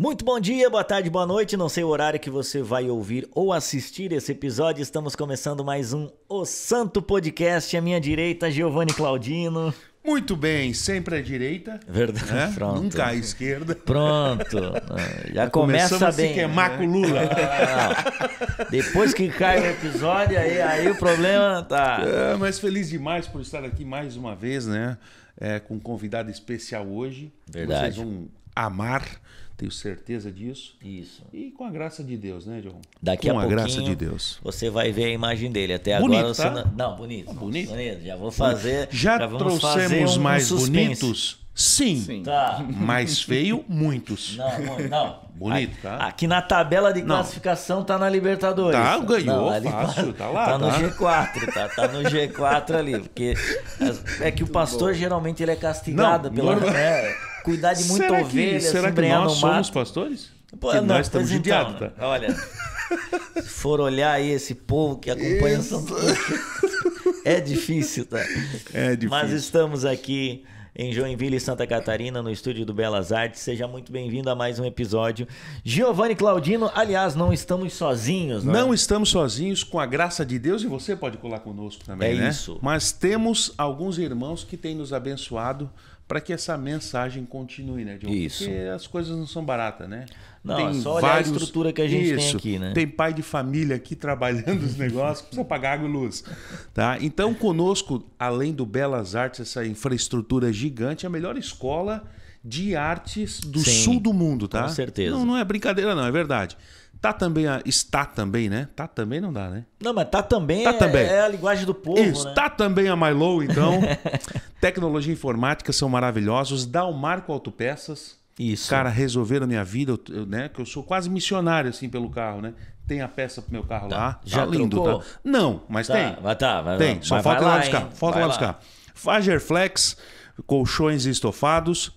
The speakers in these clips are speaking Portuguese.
Muito bom dia, boa tarde, boa noite. Não sei o horário que você vai ouvir ou assistir esse episódio. Estamos começando mais um O Santo Podcast. À minha direita, Giovanni Claudino. Muito bem, sempre à direita. Verdade, né? pronto. Nunca à esquerda. Pronto. Já começa bem. A se queimar com o Lula. Não. Depois que cai o episódio, aí o problema tá... Mas feliz demais por estar aqui mais uma vez, né? Com um convidado especial hoje. Verdade. Vocês vão amar, tenho certeza disso. Isso. E com a graça de Deus, né, João? Daqui com a a pouquinho graça de Deus. você vai ver a imagem dele. Até Bonito, agora você tá? não, bonito. Bonito. Já vou fazer. Já vamos trouxemos fazer mais suspense. bonitos? Sim. Tá. Mais feio, muitos. Não. Bonito, tá? Aqui na tabela de classificação tá na Libertadores. Tá, ganhou, ali fácil, tá lá. Tá no G4, tá no G4 ali. Porque é que o pastor geralmente ele é castigado pela... cuidar de muita ovelha, será se que embrenhar nós no somos mato. pastores? Pô, Porque não, nós estamos pois judiados, então, tá? Olha, se for olhar aí esse povo que acompanha o Santo é difícil, tá? É difícil. Mas estamos aqui em Joinville, Santa Catarina, no estúdio do Belas Artes. Seja muito bem-vindo a mais um episódio. Giovanni Claudino, aliás, não estamos sozinhos, né? Não estamos sozinhos, com a graça de Deus, e você pode colar conosco também, né? Isso. Mas temos alguns irmãos que têm nos abençoado para que essa mensagem continue, né, Diogo? Isso. Porque as coisas não são baratas, né? Não, é só olhar a estrutura que a gente tem aqui, né? Tem pai de família aqui trabalhando os negócios, precisa pagar água e luz. Tá? Então, conosco, além do Belas Artes, essa infraestrutura gigante, a melhor escola de artes do sul do mundo, tá? Com certeza. Não é brincadeira, não, é verdade. Está também, né? Tá também não dá, né? Não, mas tá também, também. É a linguagem do povo, né? Está também a Milo, então. Tecnologia e informática são maravilhosos. Dalmarco Autopeças. Isso. Cara, resolveram a minha vida, né? Que eu sou quase missionário, assim, pelo carro, né? Tem a peça pro meu carro lá. Já tá lindo, trocou? tá? Não, mas tem. Tem. Só falta ir lá buscar. Falta lá buscar. Fagerflex, colchões e estofados.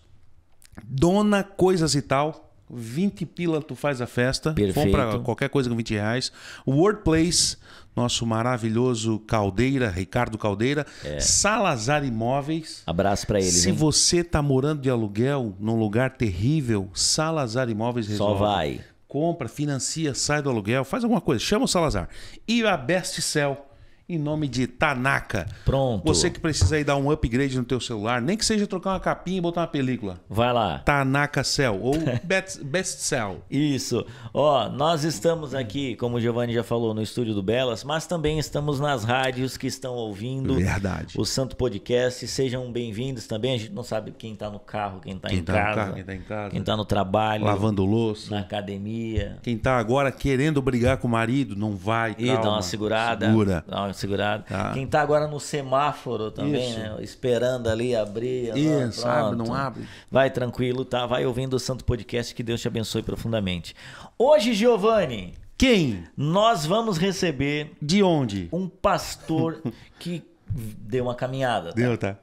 Dona Coisas e Tal. 20 pila tu faz a festa. Perfeito. Compra qualquer coisa com 20 reais. Wordplace, nosso maravilhoso Caldeira, Ricardo Caldeira. Salazar Imóveis. Abraço pra ele. Se você tá morando de aluguel num lugar terrível, Salazar Imóveis resolve. Só vai. Compra, financia, sai do aluguel, faz alguma coisa. Chama o Salazar. E a Best Cell, em nome de Tanaka. Pronto. Você que precisa aí dar um upgrade no teu celular, nem que seja trocar uma capinha e botar uma película. Vai lá. Tanaka Cell ou Best Cell. Isso. Ó, nós estamos aqui, como o Giovanni já falou, no estúdio do Belas, mas também estamos nas rádios que estão ouvindo Verdade. o Santo Podcast. Sejam bem-vindos também. A gente não sabe quem tá no carro, quem tá em casa, Quem tá em casa. quem tá no trabalho, Lavando louça. na academia. Quem tá agora querendo brigar com o marido, não vai, E calma, dá uma segurada. segura. Dá uma segurada. Tá. Quem tá agora no semáforo também, Isso. né? Esperando ali abrir. Isso, pronto. abre, não abre. Vai tranquilo, tá? Vai ouvindo o Santo Podcast, que Deus te abençoe profundamente. Hoje, Giovanni, Quem? nós vamos receber De onde? um pastor que deu uma caminhada. Deu, tá?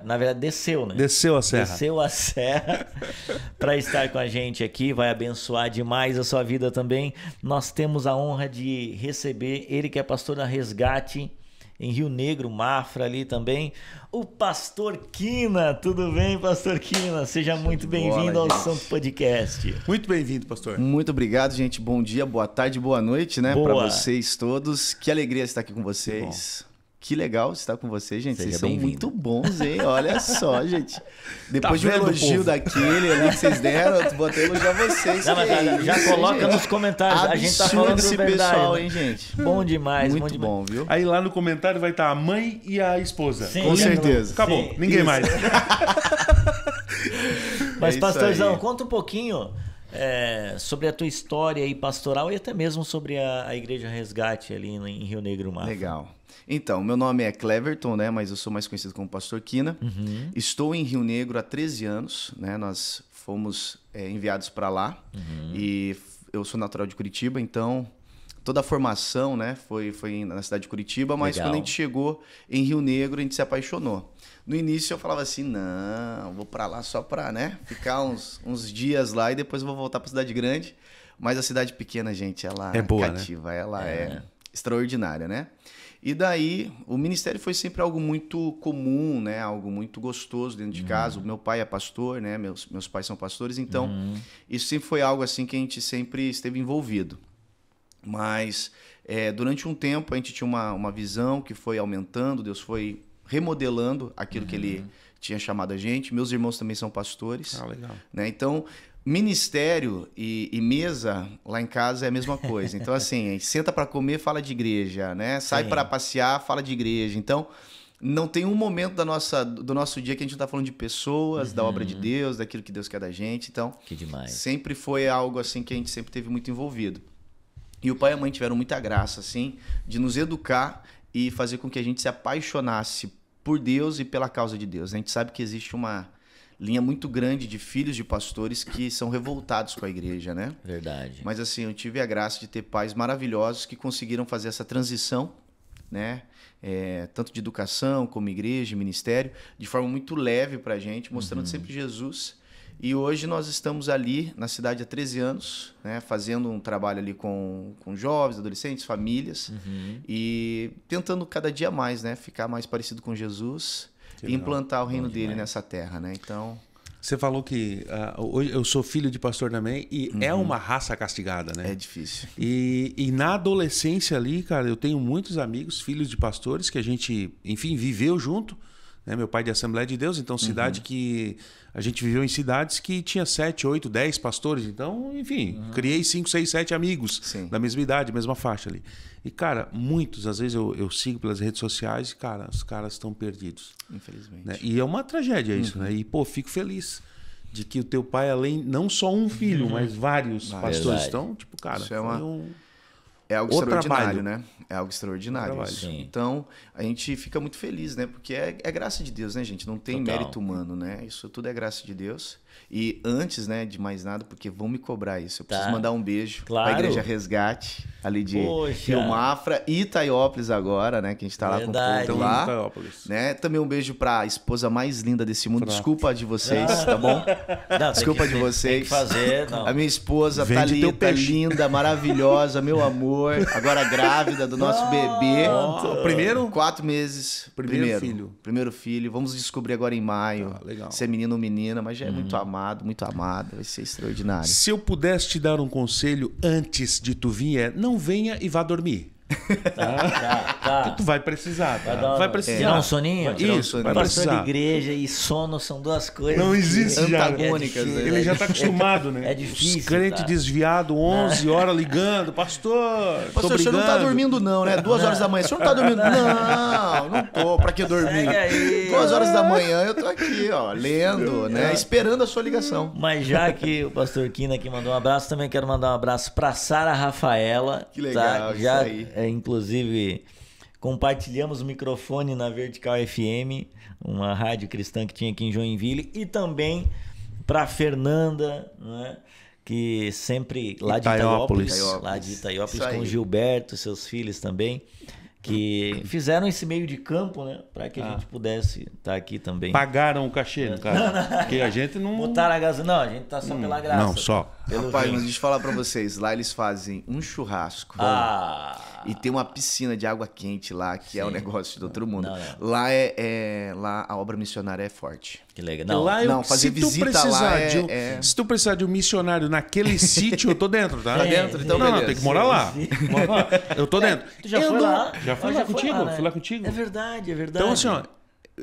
Na verdade, desceu, né? Desceu a serra. Desceu a serra para estar com a gente aqui, vai abençoar demais a sua vida também. Nós temos a honra de receber ele que é pastor da Resgate em Rio Negro, Mafra ali também, o pastor Quina. Tudo bem, pastor Quina? Seja muito bem-vindo ao Santo Podcast. Muito bem-vindo, pastor. Muito obrigado, gente. Bom dia, boa tarde, boa noite, né? Boa. Para vocês todos. Que alegria estar aqui com vocês. Que legal estar com vocês, gente. Seja Vocês são bem-vindo. muito bons, hein? Olha só, gente. Depois de um vendo, elogio povo? daquele ali que vocês deram, eu vou até elogiar vocês. Não, mas Que já isso, coloca gente? nos comentários. A gente tá falando esse verdade, pessoal, né? hein, gente? Bom demais, Muito demais. bom, viu? Aí lá no comentário vai estar a mãe e a esposa. Sim, Com certeza. Acabou, Sim. ninguém mais. Mas, É isso pastorzão, aí. conta um pouquinho sobre a tua história aí pastoral e até mesmo sobre a Igreja Resgate ali em Rio Negro, Mafra. Legal. Então, meu nome é Cleverton, né? Mas eu sou mais conhecido como Pastor Quina. Uhum. Estou em Rio Negro há 13 anos, né? Nós fomos enviados para lá e eu sou natural de Curitiba, então toda a formação, né, foi na cidade de Curitiba, mas Legal. quando a gente chegou em Rio Negro, a gente se apaixonou. No início eu falava assim, não, vou para lá só para, né, ficar uns dias lá e depois eu vou voltar para cidade grande. Mas a cidade pequena, gente, ela É boa, né? cativa, ela é extraordinária, né? E daí, o ministério foi sempre algo muito comum, né? Algo muito gostoso dentro de casa. O meu pai é pastor, né? Meus pais são pastores, então isso sempre foi algo assim que a gente sempre esteve envolvido. Mas durante um tempo a gente tinha uma visão que foi aumentando, Deus foi remodelando aquilo que Ele tinha chamado a gente. Meus irmãos também são pastores. Ah, legal. Né? Então, ministério e mesa lá em casa é a mesma coisa. Então, assim, a gente senta para comer, fala de igreja, né? Sai para passear, fala de igreja. Então, não tem um momento do nosso dia que a gente não está falando de pessoas, da obra de Deus, daquilo que Deus quer da gente. Então, Que demais. sempre foi algo assim que a gente sempre teve muito envolvido. E o pai e a mãe tiveram muita graça, assim, de nos educar e fazer com que a gente se apaixonasse por Deus e pela causa de Deus. A gente sabe que existe uma linha muito grande de filhos de pastores que são revoltados com a igreja, né? Verdade. Mas assim, eu tive a graça de ter pais maravilhosos que conseguiram fazer essa transição, né? Tanto de educação como igreja, ministério, de forma muito leve pra gente, mostrando sempre Jesus. E hoje nós estamos ali na cidade há 13 anos, né, fazendo um trabalho ali com jovens, adolescentes, famílias, e tentando cada dia mais, né, ficar mais parecido com Jesus e implantar o reino dele nessa terra, né? Então, Você falou que hoje eu sou filho de pastor também e é uma raça castigada, né? é difícil. E na adolescência ali, cara, eu tenho muitos amigos, filhos de pastores, que a gente, enfim, viveu junto. Né? Meu pai de Assembleia de Deus, então cidade que... A gente viveu em cidades que tinha 7, 8, 10 pastores. Então, enfim, criei 5, 6, 7 amigos da mesma idade, mesma faixa ali. E, cara, muitos, às vezes eu sigo pelas redes sociais e, cara, os caras estão perdidos. Infelizmente. Né? E é uma tragédia isso, né? E, pô, fico feliz de que o teu pai, além, não só um filho, mas vários pastores Verdade. estão, tipo, cara, Isso é é algo O extraordinário, trabalho. né? É algo extraordinário. Trabalho. Isso. Sim. Então, a gente fica muito feliz, né? Porque é graça de Deus, né, gente? Não tem Total. mérito humano, né? Isso tudo é graça de Deus. E antes, né, de mais nada, porque vão me cobrar isso, eu preciso Tá. mandar um beijo Claro. pra Igreja Resgate, ali de Poxa. Rio Mafra e Itaiópolis agora, né? Que a gente tá lá com o Verdade. povo então, lá. Itaiópolis. Né? Também um beijo pra esposa mais linda desse mundo. Desculpa de vocês, tá bom? Não, Desculpa tem de que vocês. fazer, não. A minha esposa tá, Vende teu tá peixe. linda, maravilhosa, meu amor. Agora grávida do nosso bebê. Ó, primeiro? 4 meses. Primeiro filho. Primeiro filho. Vamos descobrir agora em maio. Legal. Se é menino ou menina, mas já é muito amado, muito amado. Vai ser extraordinário. Se eu pudesse te dar um conselho antes de tu vir, não venha e vá dormir. Tá. Tu vai precisar, tá? dar uma- Vai precisar. Tirar um soninho? tirar um Isso, soninho. vai Pastor de precisar. igreja e sono são duas coisas Não que- existe já. Antagônicas, É né? difícil. Ele já tá acostumado, né? É difícil, Os crentes tá? desviados, 11 horas ligando. Pastor, tô Pastor, o senhor não tá brigando. dormindo não, né? 2 horas da manhã. O senhor não tá dormindo? Não, não tô. Pra que dormir? Segue aí. 2 horas da manhã eu tô aqui, ó, lendo, né? Esperando a sua ligação. Mas já que o pastor Kina aqui mandou um abraço, também quero mandar um abraço para Sara Rafaela. Que legal, tá? Já, isso aí. inclusive, compartilhamos o microfone na Vertical FM, uma rádio cristã que tinha aqui em Joinville, e também para Fernanda, né? Que sempre lá de Itaiópolis. Itaiópolis, lá de Itaiópolis, Isso aí. com o Gilberto, seus filhos também, que fizeram esse meio de campo, né? Para que a gente pudesse estar aqui também. Pagaram o cachê, no caso. Porque a gente não... Botaram a gasolina. Não, a gente tá só pela graça. Não, só. Pelo Rapaz, vinho. mas deixa eu falar pra vocês. Lá eles fazem um churrasco. Ah, E tem uma piscina de água quente lá, que é o negócio de outro mundo. Não. Lá lá a obra missionária é forte. que legal. Não, Lá não, fazer se tu visita precisar lá de se tu precisar de um missionário naquele sítio, eu tô dentro, tá? Tá dentro? Então, não, beleza. tem que morar lá. Mora lá. Eu tô dentro. tu já Eu foi não- lá? Já fui Eu lá fui contigo, né? fui lá contigo. É verdade, é verdade. Então, assim, ó,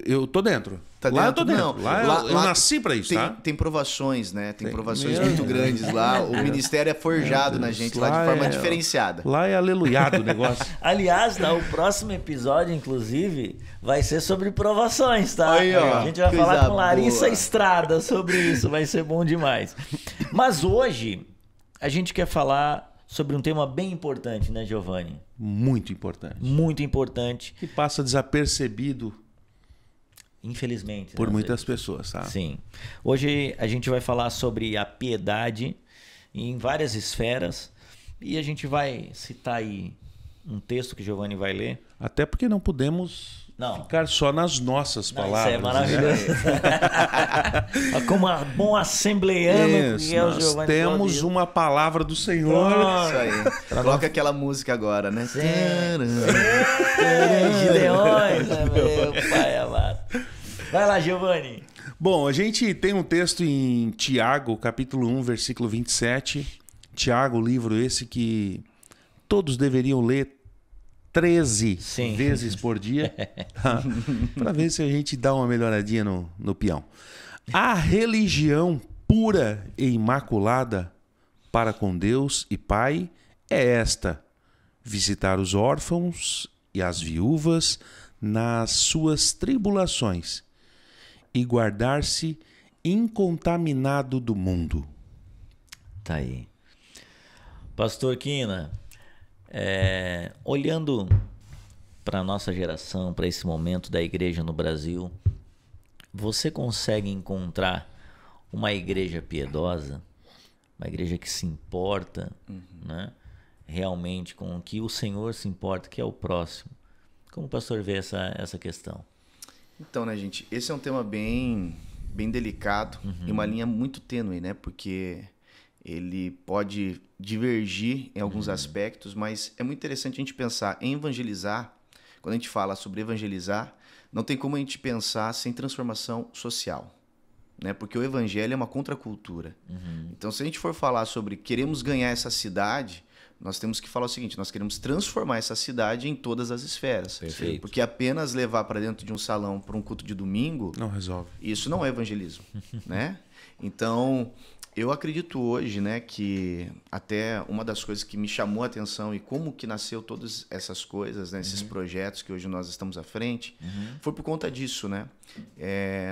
eu tô dentro. Tá lá dentro? eu tô dentro. Não. Lá, eu nasci pra isso, tem, tá? tem provações, né? Tem provações Meu muito Deus. grandes lá. O ministério é forjado na gente lá de Lá forma é- diferenciada. Lá é aleluiado o negócio. Aliás, tá, o próximo episódio, inclusive, vai ser sobre provações, tá? Aí, ó, a gente vai coisa falar com Larissa boa. Estrada sobre isso, vai ser bom demais. Mas hoje, a gente quer falar sobre um tema bem importante, né, Giovanni? Muito importante. Muito importante, Que passa desapercebido infelizmente. por né, muitas pessoas, tá? Sim. Hoje a gente vai falar sobre a piedade em várias esferas e a gente vai citar aí um texto que Giovanni vai ler. Até porque não podemos Não. ficar só nas nossas Não, palavras. isso é maravilhoso. Como um bom assembleiano Isso, que é o nós Giovanni temos Claudio. uma palavra do Senhor. Isso aí. Coloca aquela música agora, né? Gideões, meu pai amado. Vai lá, Giovanni. Bom, a gente tem um texto em Tiago, capítulo 1, versículo 27. Tiago, livro esse que todos deveriam ler 13 Sim. vezes por dia, para ver se a gente dá uma melhoradinha no peão. A religião pura e imaculada para com Deus e Pai é esta: visitar os órfãos e as viúvas nas suas tribulações e guardar-se incontaminado do mundo. Tá aí. Pastor Quina, olhando para a nossa geração, para esse momento da igreja no Brasil, você consegue encontrar uma igreja piedosa, uma igreja que se importa, né, realmente com o que o Senhor se importa, que é o próximo? Como o pastor vê essa questão? Então, né, gente, esse é um tema bem delicado e uma linha muito tênue, né? Porque ele pode divergir em alguns aspectos, mas é muito interessante a gente pensar em evangelizar. Quando a gente fala sobre evangelizar, não tem como a gente pensar sem transformação social, né? Porque o evangelho é uma contracultura. Então, se a gente for falar sobre queremos ganhar essa cidade, nós temos que falar o seguinte: nós queremos transformar essa cidade em todas as esferas. Perfeito. Porque apenas levar para dentro de um salão para um culto de domingo, Não resolve. isso não é evangelismo, né? Então, eu acredito hoje, né, que até uma das coisas que me chamou a atenção e como que nasceu todas essas coisas, né, esses projetos que hoje nós estamos à frente, foi por conta disso, né?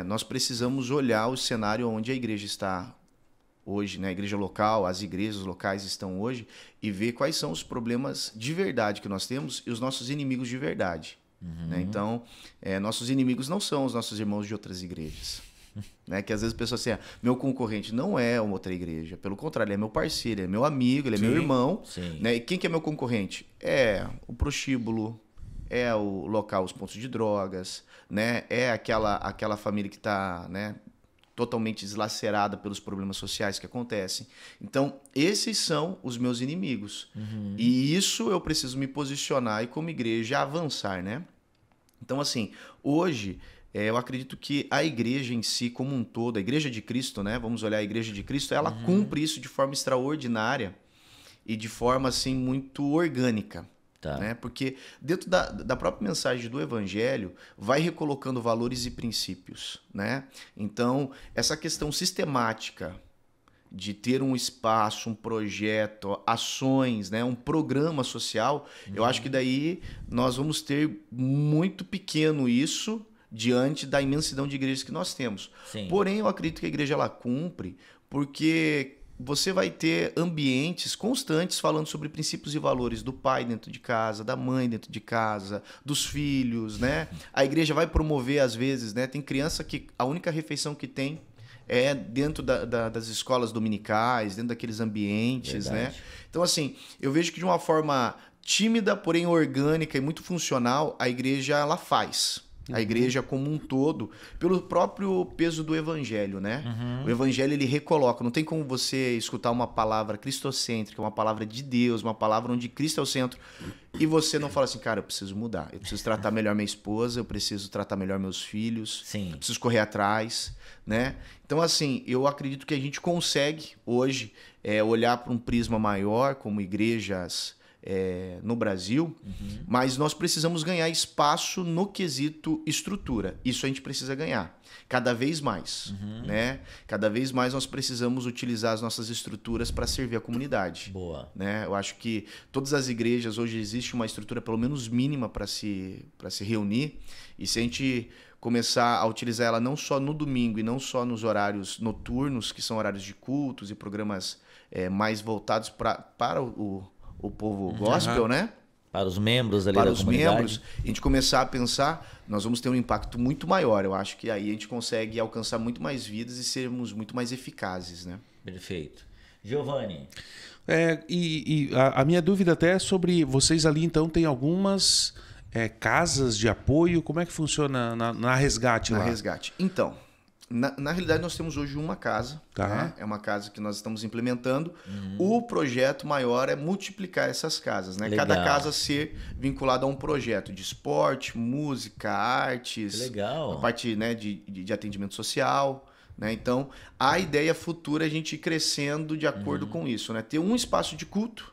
Nós precisamos olhar o cenário onde a igreja está hoje, né, a igreja local, as igrejas locais estão hoje, e ver quais são os problemas de verdade que nós temos e os nossos inimigos de verdade. Né? Então, nossos inimigos não são os nossos irmãos de outras igrejas. Né? Que às vezes a pessoa assim, meu concorrente não é uma outra igreja, pelo contrário, ele é meu parceiro, ele é meu amigo, ele é meu irmão. Né? E quem que é meu concorrente? É o prostíbulo, é o local, os pontos de drogas, né? É aquela família que está, né, totalmente deslacerada pelos problemas sociais que acontecem. Então, esses são os meus inimigos. E isso eu preciso me posicionar e, como igreja, avançar, né? Então, assim, hoje, eu acredito que a igreja em si, como um todo, a igreja de Cristo, né? Vamos olhar a igreja de Cristo, ela cumpre isso de forma extraordinária e de forma, assim, muito orgânica. Tá. Né? Porque dentro da própria mensagem do Evangelho vai recolocando valores e princípios, né? Então, essa questão sistemática de ter um espaço, um projeto, ações, né? Um programa social, eu acho que daí nós vamos ter muito pequeno isso diante da imensidão de igrejas que nós temos. Sim. Porém, eu acredito que a igreja ela cumpre porque você vai ter ambientes constantes falando sobre princípios e valores do pai dentro de casa, da mãe dentro de casa, dos filhos, né? A igreja vai promover, às vezes, né? Tem criança que a única refeição que tem é dentro das escolas dominicais, dentro daqueles ambientes, né? Então, assim, eu vejo que de uma forma tímida, porém orgânica e muito funcional, a igreja, ela faz. A igreja como um todo, pelo próprio peso do evangelho, né? O evangelho, ele recoloca. Não tem como você escutar uma palavra cristocêntrica, uma palavra de Deus, uma palavra onde Cristo é o centro, e você não fala assim, cara, eu preciso mudar. Eu preciso tratar melhor minha esposa, eu preciso tratar melhor meus filhos. Sim. Eu preciso correr atrás, né? Então, assim, eu acredito que a gente consegue, hoje, olhar para um prisma maior, como igrejas no Brasil, mas nós precisamos ganhar espaço no quesito estrutura. Isso a gente precisa ganhar cada vez mais, né? Cada vez mais nós precisamos utilizar as nossas estruturas para servir a comunidade. Boa. Né? Eu acho que todas as igrejas hoje existe uma estrutura pelo menos mínima para se reunir, e se a gente começar a utilizar ela não só no domingo e não só nos horários noturnos, que são horários de cultos e programas mais voltados para o povo gospel, né? Para os membros ali para da os comunidade. membros, a gente começar a pensar, nós vamos ter um impacto muito maior. Eu acho que aí a gente consegue alcançar muito mais vidas e sermos muito mais eficazes, né? Perfeito. Giovanni. A minha dúvida até é sobre vocês ali, então, tem algumas casas de apoio? Como é que funciona na Resgate lá? Na Resgate. Então, na realidade nós temos hoje uma casa. Tá. Né? É uma casa que nós estamos implementando. O projeto maior é multiplicar essas casas. Né? Legal. Cada casa ser vinculada a um projeto de esporte, música, artes. Legal. A parte, né, de atendimento social. Né? Então, a ideia futura é a gente ir crescendo de acordo com isso. Né? Ter um espaço de culto,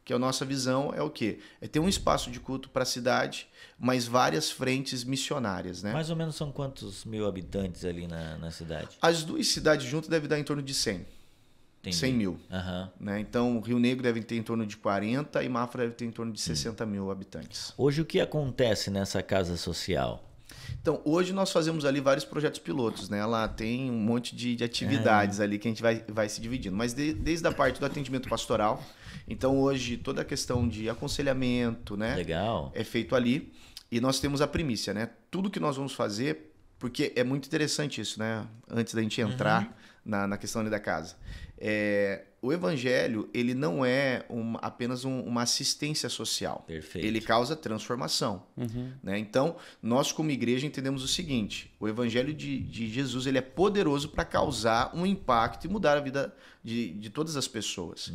que a nossa visão é o quê? É ter um espaço de culto para a cidade, mas várias frentes missionárias. Né? Mais ou menos são quantos mil habitantes ali na cidade? As duas cidades juntas devem dar em torno de 100. Entendi. 100 mil. Aham. Né? Então, Rio Negro deve ter em torno de 40 e Mafra deve ter em torno de 60 mil habitantes. Hoje o que acontece nessa casa social? Então, hoje nós fazemos ali vários projetos pilotos, né? Ela tem um monte de atividades ali que a gente vai se dividindo. Mas desde a parte do atendimento pastoral, então hoje toda a questão de aconselhamento, né? Legal. É feito ali. E nós temos a primícia, né? Tudo que nós vamos fazer, porque é muito interessante isso, né? Antes da gente entrar na questão ali da casa. O evangelho, ele não é apenas uma assistência social. Perfeito. Ele causa transformação. Né? Então, nós como igreja entendemos o seguinte, o evangelho de Jesus ele é poderoso para causar um impacto e mudar a vida de todas as pessoas.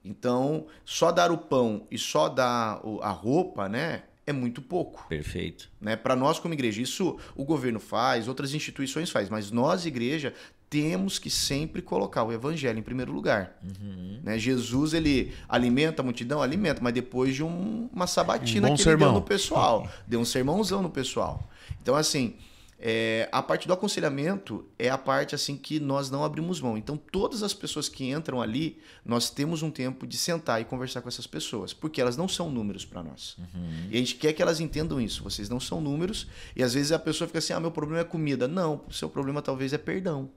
Então, só dar o pão e só dar a roupa, né, é muito pouco. Perfeito. Né? Para nós como igreja, isso o governo faz, outras instituições faz, mas nós, igreja, temos que sempre colocar o evangelho em primeiro lugar. Né? Jesus, ele alimenta a multidão? Alimenta, mas depois de uma sabatina que ele deu no pessoal. Deu um sermãozão no pessoal. Então, assim, a parte do aconselhamento é a parte assim que nós não abrimos mão. Então, todas as pessoas que entram ali, nós temos um tempo de sentar e conversar com essas pessoas, porque elas não são números para nós. E a gente quer que elas entendam isso. Vocês não são números. E às vezes a pessoa fica assim, meu problema é comida. Não, o seu problema talvez é perdão.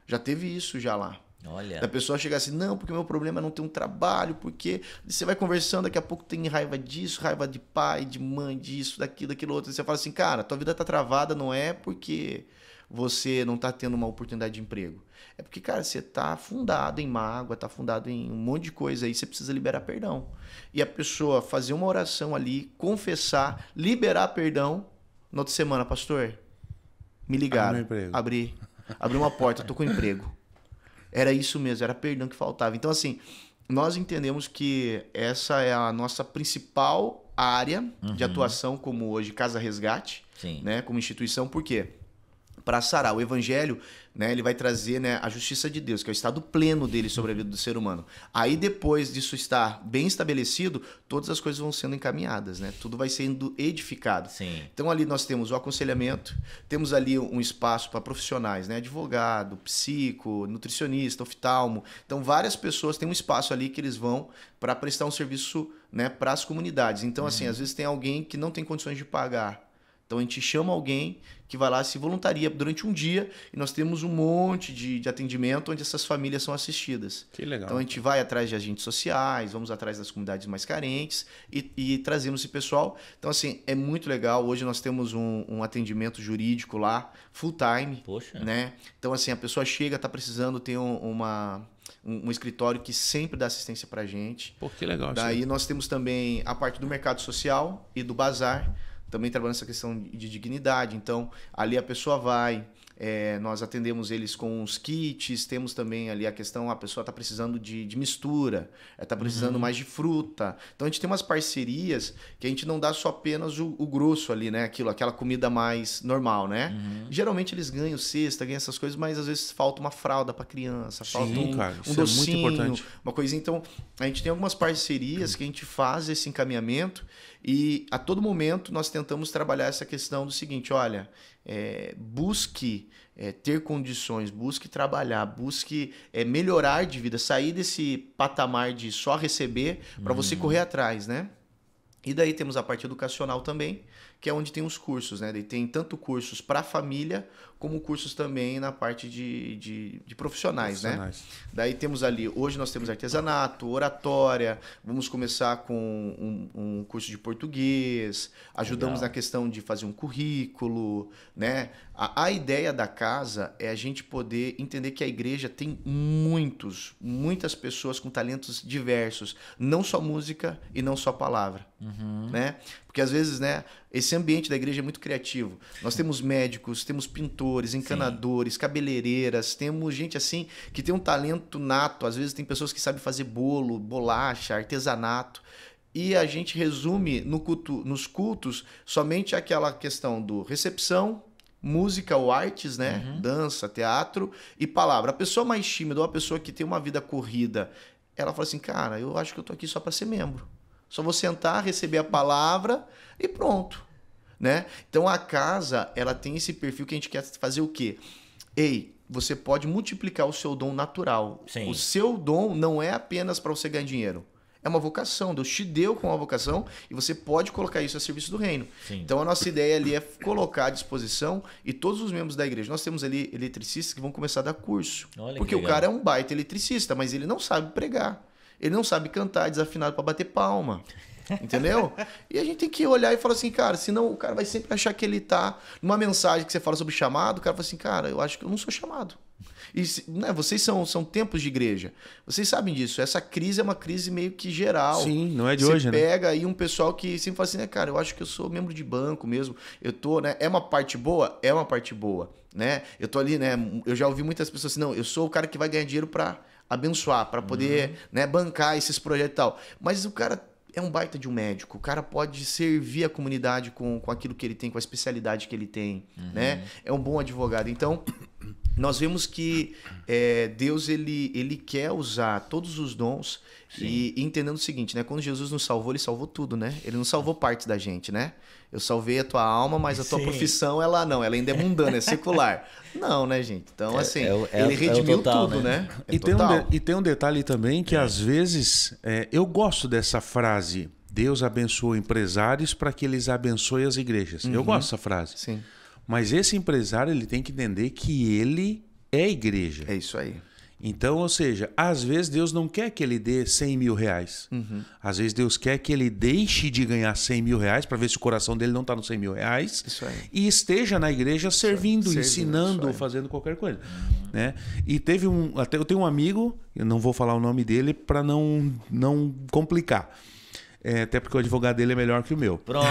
Já teve isso já lá. Olha. Da pessoa chegar assim, não, porque meu problema é não ter um trabalho, porque você vai conversando, daqui a pouco tem raiva disso, raiva de pai, de mãe, disso, daquilo outro. E você fala assim, cara, tua vida tá travada não é porque você não tá tendo uma oportunidade de emprego. É porque, cara, você tá afundado em mágoa, tá afundado em um monte de coisa aí, você precisa liberar perdão. E a pessoa fazer uma oração ali, confessar, liberar perdão, na outra semana, pastor, me ligaram, abri uma porta, tô com emprego. Era isso mesmo, era perdão que faltava. Então, assim, nós entendemos que essa é a nossa principal área de atuação, como hoje Casa Resgate, né, como instituição. Por quê? Para sarar o evangelho, né, ele vai trazer, né, a justiça de Deus, que é o estado pleno dele sobre a vida do ser humano. Aí depois disso estar bem estabelecido, todas as coisas vão sendo encaminhadas, né? Tudo vai sendo edificado. Sim. Então ali nós temos o aconselhamento, temos ali um espaço para profissionais, né, advogado, psico, nutricionista, oftalmo. Então várias pessoas têm um espaço ali que eles vão para prestar um serviço, né, para as comunidades. Então assim, às vezes tem alguém que não tem condições de pagar. Então a gente chama alguém que vai lá, se voluntaria durante um dia e nós temos um monte de atendimento onde essas famílias são assistidas. Que legal. Então a gente vai atrás de agentes sociais, vamos atrás das comunidades mais carentes e trazemos esse pessoal. Então assim, é muito legal. Hoje nós temos um atendimento jurídico lá, full time. Poxa. Né? Então assim, a pessoa chega, está precisando ter um escritório que sempre dá assistência pra gente. Pô, que legal. Daí nós temos também a parte do mercado social e do bazar, também trabalhando essa questão de dignidade. Então, ali a pessoa vai, nós atendemos eles com os kits, temos também ali a questão, a pessoa está precisando de mistura, está precisando mais de fruta. Então, a gente tem umas parcerias que a gente não dá só apenas o grosso ali, né? Aquela comida mais normal, né? Geralmente eles ganham cesta, ganham essas coisas, mas às vezes falta uma fralda para criança, falta um docinho, muito importante. Uma coisinha. Então, a gente tem algumas parcerias que a gente faz esse encaminhamento e a todo momento nós tentamos trabalhar essa questão do seguinte, olha, busque ter condições, busque trabalhar, busque melhorar de vida, sair desse patamar de só receber para você correr atrás, né? E daí temos a parte educacional também, que é onde tem os cursos, né? Daí tem tanto cursos para a família, como cursos também na parte de profissionais, né? Daí temos ali, hoje nós temos artesanato, oratória, vamos começar com um curso de português, ajudamos na questão de fazer um currículo, né? A ideia da casa é a gente poder entender que a igreja tem muitas pessoas com talentos diversos, não só música e não só palavra, né? Porque às vezes, né, esse ambiente da igreja é muito criativo. Nós temos médicos, temos pintores, encanadores, cabeleireiras, temos gente assim que tem um talento nato. Às vezes tem pessoas que sabem fazer bolo, bolacha, artesanato. E a gente resume nos cultos somente aquela questão do recepção, música ou artes, né? Dança, teatro e palavra. A pessoa mais tímida ou a pessoa que tem uma vida corrida, ela fala assim, cara, eu acho que eu tô aqui só para ser membro. Só vou sentar, receber a palavra e pronto, né? Então a casa, ela tem esse perfil que a gente quer fazer o quê? Ei, você pode multiplicar o seu dom natural. Sim. O seu dom não é apenas para você ganhar dinheiro. É uma vocação. Deus te deu com uma vocação e você pode colocar isso a serviço do reino. Sim. Então a nossa ideia ali é colocar à disposição e todos os membros da igreja. Nós temos ali eletricistas que vão começar a dar curso. Olha, porque o cara é um baita eletricista, mas ele não sabe pregar. Ele não sabe cantar desafinado para bater palma. Entendeu? E a gente tem que olhar e falar assim, cara, senão o cara vai sempre achar que ele tá numa mensagem que você fala sobre chamado, o cara fala assim, cara, eu acho que eu não sou chamado. E né, vocês são tempos de igreja. Vocês sabem disso. Essa crise é uma crise meio que geral. Sim, não é de você hoje, né? Você pega aí um pessoal que sempre fala assim, né, cara, eu acho que eu sou membro de banco mesmo. Eu tô, né? É uma parte boa? É uma parte boa, né? Eu tô ali, né? Eu já ouvi muitas pessoas assim, não, eu sou o cara que vai ganhar dinheiro para abençoar, para poder, né, bancar esses projetos e tal. Mas o cara é um baita de um médico. O cara pode servir a comunidade com aquilo que ele tem, com a especialidade que ele tem, né? É um bom advogado. Então, nós vemos que Deus ele quer usar todos os dons e entendendo o seguinte, né? Quando Jesus nos salvou, ele salvou tudo, né? Ele não salvou parte da gente, né? Eu salvei a tua alma, mas a tua profissão, ela ainda é mundana, é secular. Não, né, gente? Então, assim, ele redimiu total, tudo, né? E tem um detalhe também que às vezes, eu gosto dessa frase, Deus abençoa empresários para que eles abençoem as igrejas. Eu gosto dessa frase. Sim. Mas esse empresário ele tem que entender que ele é igreja. É isso aí. Então, ou seja, às vezes Deus não quer que ele dê 100 mil reais. Às vezes Deus quer que ele deixe de ganhar 100 mil reais para ver se o coração dele não está nos 100 mil reais. Isso aí. E esteja na igreja servindo, Servindo, ensinando, isso aí. fazendo qualquer coisa. Né? E até eu tenho um amigo, eu não vou falar o nome dele para não complicar. Até porque o advogado dele é melhor que o meu. Pronto.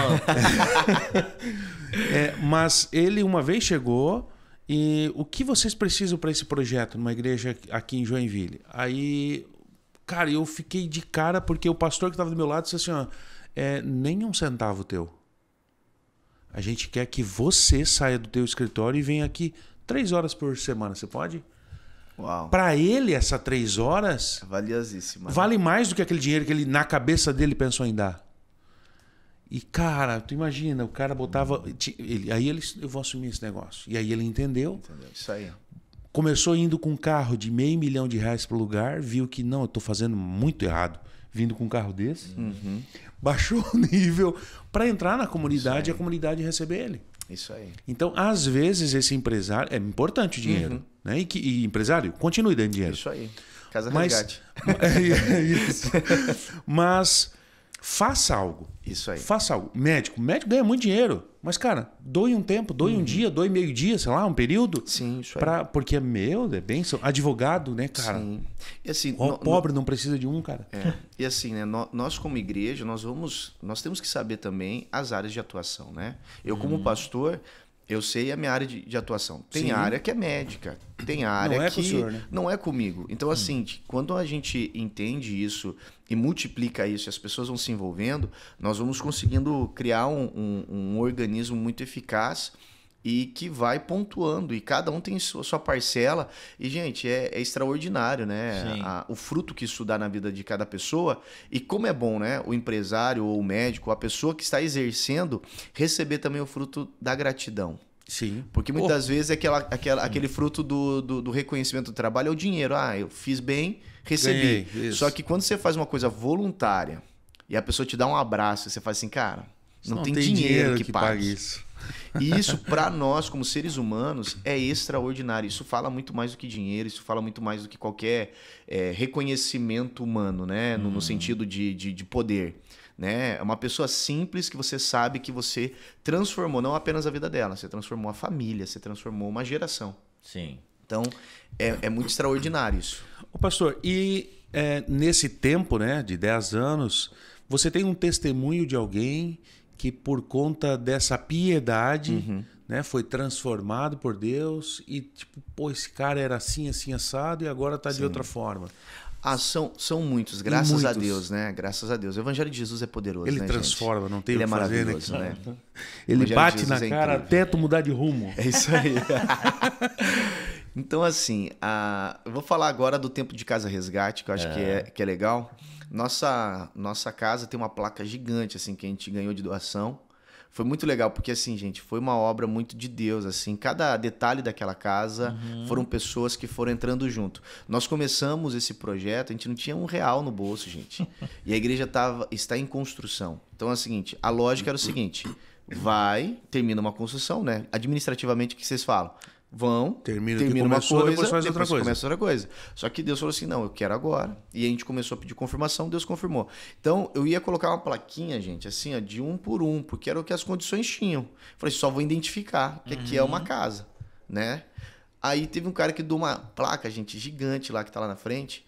Mas ele uma vez chegou e o que vocês precisam para esse projeto numa igreja aqui em Joinville? Aí, cara, eu fiquei de cara porque o pastor que estava do meu lado disse assim, ó, nem um centavo teu. A gente quer que você saia do teu escritório e venha aqui 3 horas por semana. Você pode? Uau. Para ele, essa 3 horas Valiosíssima. vale mais do que aquele dinheiro que ele, na cabeça dele, pensou em dar. E, cara, tu imagina, o cara botava... eu vou assumir esse negócio. E aí ele entendeu. Isso aí. Começou indo com um carro de R$500 mil para o lugar, viu que, não, eu estou fazendo muito errado, vindo com um carro desse. Baixou o nível para entrar na comunidade e a comunidade receber ele. Isso aí. Então, às vezes, esse empresário... É importante o dinheiro. Né? E empresário, continue dando dinheiro. Isso aí. Casa Mas, resgate. isso. Mas faça algo. Isso aí. Faça algo. Médico ganha muito dinheiro. Mas, cara, doe um tempo, doe um dia, doe meio dia, sei lá, um período. Sim, isso aí. Porque, é bênção. Advogado, né, cara? Sim. E assim, Pobre não precisa de um, cara. E assim, né, nós como igreja, nós temos que saber também as áreas de atuação, né? Eu como pastor, eu sei a minha área de atuação. Tem área que é médica, tem área Não é que com o senhor, né? não é comigo. Então, assim, quando a gente entende isso e multiplica isso e as pessoas vão se envolvendo, nós vamos conseguindo criar um organismo muito eficaz e que vai pontuando. E cada um tem sua parcela. E, gente, é extraordinário, né? O fruto que isso dá na vida de cada pessoa. E como é bom, né? O empresário ou o médico, a pessoa que está exercendo, receber também o fruto da gratidão. Sim. Porque muitas vezes aquele fruto do reconhecimento do trabalho é o dinheiro. Ah, eu fiz bem, recebi. Ganhei, Só que quando você faz uma coisa voluntária e a pessoa te dá um abraço, você faz assim, cara, não tem dinheiro que pague isso. E isso, para nós, como seres humanos, é extraordinário. Isso fala muito mais do que dinheiro, isso fala muito mais do que qualquer reconhecimento humano, né? No sentido de poder. Né? É uma pessoa simples que você sabe que você transformou não apenas a vida dela, você transformou a família, você transformou uma geração. Sim. Então, é muito extraordinário isso. Ô, pastor, e nesse tempo, né, de 10 anos, você tem um testemunho de alguém que por conta dessa piedade, né, foi transformado por Deus e tipo, pô, esse cara era assim, assim, assado e agora tá de outra forma. São muitos, graças a Deus, né? Graças a Deus. O Evangelho de Jesus é poderoso, Ele né, transforma, gente? não tem o Ele que é fazer, maravilhoso, né? né? Ele bate na é cara incrível. até tu mudar de rumo. É isso aí. Então, assim, eu vou falar agora do tempo de Casa Resgate, que eu acho que é legal. Nossa casa tem uma placa gigante, assim, que a gente ganhou de doação. Foi muito legal, porque assim, gente, foi uma obra muito de Deus, assim. Cada detalhe daquela casa foram pessoas que foram entrando junto. Nós começamos esse projeto, a gente não tinha R$1 no bolso, gente. E a igreja está em construção. Então é o seguinte, a lógica era o seguinte, termina uma construção, né? Administrativamente, o que vocês falam? Termina uma coisa, depois faz outra coisa. Começa outra coisa. Só que Deus falou assim, não, eu quero agora. E a gente começou a pedir confirmação, Deus confirmou. Então, eu ia colocar uma plaquinha, gente, assim, ó, de 1 por 1, porque era o que as condições tinham. Falei, só vou identificar que aqui é uma casa, né? Aí teve um cara que deu uma placa, gente, gigante lá, que tá lá na frente.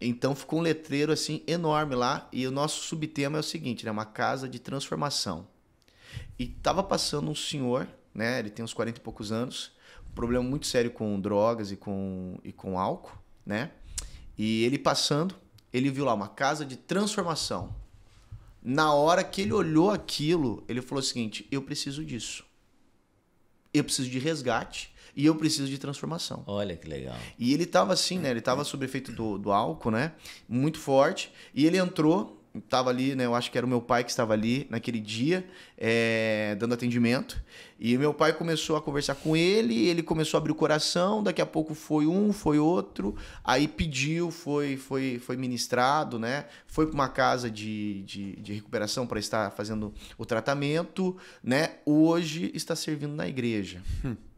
Então, ficou um letreiro, assim, enorme lá. E o nosso subtema é o seguinte, né? Uma casa de transformação. E tava passando um senhor, né? Ele tem uns 40 e poucos anos, problema muito sério com drogas e com álcool, né? E ele passando, ele viu lá uma casa de transformação. Na hora que ele olhou aquilo, ele falou o seguinte, eu preciso disso. Eu preciso de resgate e eu preciso de transformação. Olha que legal. E ele tava assim, né? Ele tava sob efeito do álcool, né? Muito forte. E ele entrou, tava ali, né? Eu acho que era o meu pai que estava ali naquele dia, dando atendimento. E meu pai começou a conversar com ele começou a abrir o coração, daqui a pouco foi um, foi outro, aí pediu, foi ministrado, né? Foi para uma casa de recuperação para estar fazendo o tratamento, né? Hoje está servindo na igreja,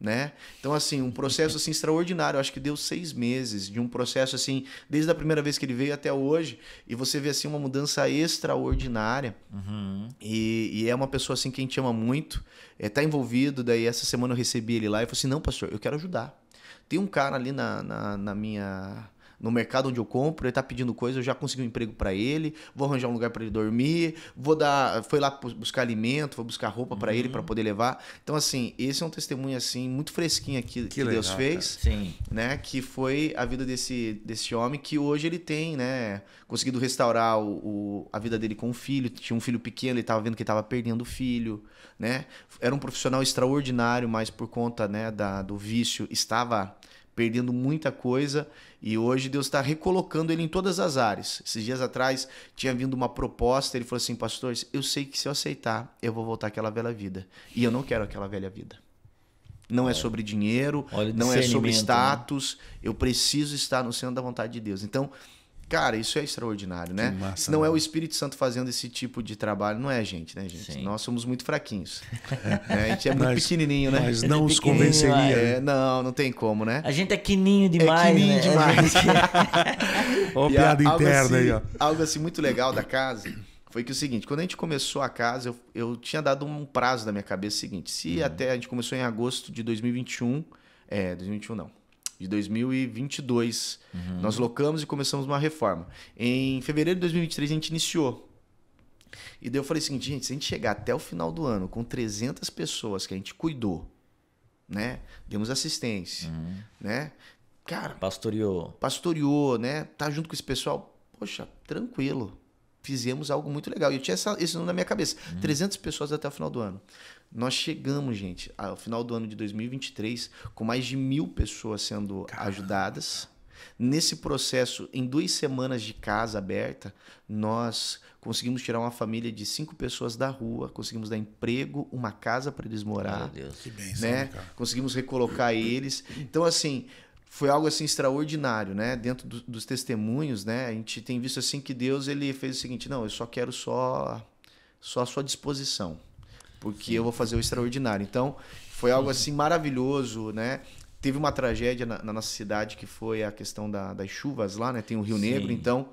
né? Então, assim, um processo assim, extraordinário, eu acho que deu 6 meses de um processo assim, desde a primeira vez que ele veio até hoje, e você vê assim uma mudança extraordinária, e é uma pessoa assim que a gente ama muito, tá envolvido. Daí essa semana eu recebi ele lá e falei assim, não, pastor, eu quero ajudar. Tem um cara ali no mercado onde eu compro, ele tá pedindo coisa, eu já consegui um emprego para ele, vou arranjar um lugar para ele dormir, foi lá buscar alimento, vou buscar roupa para ele para poder levar. Então assim, esse é um testemunho assim muito fresquinho aqui que Deus fez, né? Que foi a vida desse homem, que hoje ele tem, né, conseguido restaurar a vida dele com o filho. Tinha um filho pequeno, ele estava vendo que estava perdendo o filho, né? Era um profissional extraordinário, mas por conta, né, do vício estava perdendo muita coisa, e hoje Deus está recolocando ele em todas as áreas. Esses dias atrás tinha vindo uma proposta, ele falou assim, pastor, eu sei que se eu aceitar, eu vou voltar àquela velha vida. E eu não quero aquela velha vida. Não é sobre dinheiro, não é sobre status, né? Eu preciso estar no centro da vontade de Deus. Então, cara, isso é extraordinário, né? Massa, se não é o Espírito Santo fazendo esse tipo de trabalho, não é a gente, né, gente? Sim. Nós somos muito fraquinhos. A gente é muito pequenininho, né? Mas não os convenceria. Não tem como, né? A gente é quininho demais, quininho né? demais. Ó, piada interna aí, ó. Algo assim muito legal da casa foi que o seguinte, quando a gente começou a casa, eu tinha dado um prazo da minha cabeça seguinte, se até a gente começou em agosto de 2021, 2021 não, de 2022, nós locamos e começamos uma reforma. Em fevereiro de 2023 a gente iniciou. E daí eu falei o seguinte, gente, se a gente chegar até o final do ano com 300 pessoas que a gente cuidou, né? Demos assistência, né? Cara, pastoreou, né? Tá junto com esse pessoal, poxa, tranquilo. Fizemos algo muito legal. E eu tinha esse número na minha cabeça. 300 pessoas até o final do ano. Nós chegamos, gente, ao final do ano de 2023, com mais de 1.000 pessoas sendo ajudadas. Nesse processo, em 2 semanas de casa aberta, nós conseguimos tirar uma família de 5 pessoas da rua, conseguimos dar emprego, uma casa para eles morar. Meu Deus. Que bênção, né? cara. Conseguimos recolocar eles. Então, assim, foi algo assim extraordinário, né? Dentro dos testemunhos, né? A gente tem visto assim que Deus ele fez o seguinte, não, eu só quero só a sua disposição, porque eu vou fazer o extraordinário. Então, foi algo assim maravilhoso, né? Teve uma tragédia na nossa cidade que foi a questão das chuvas lá, né? Tem o Rio Negro, então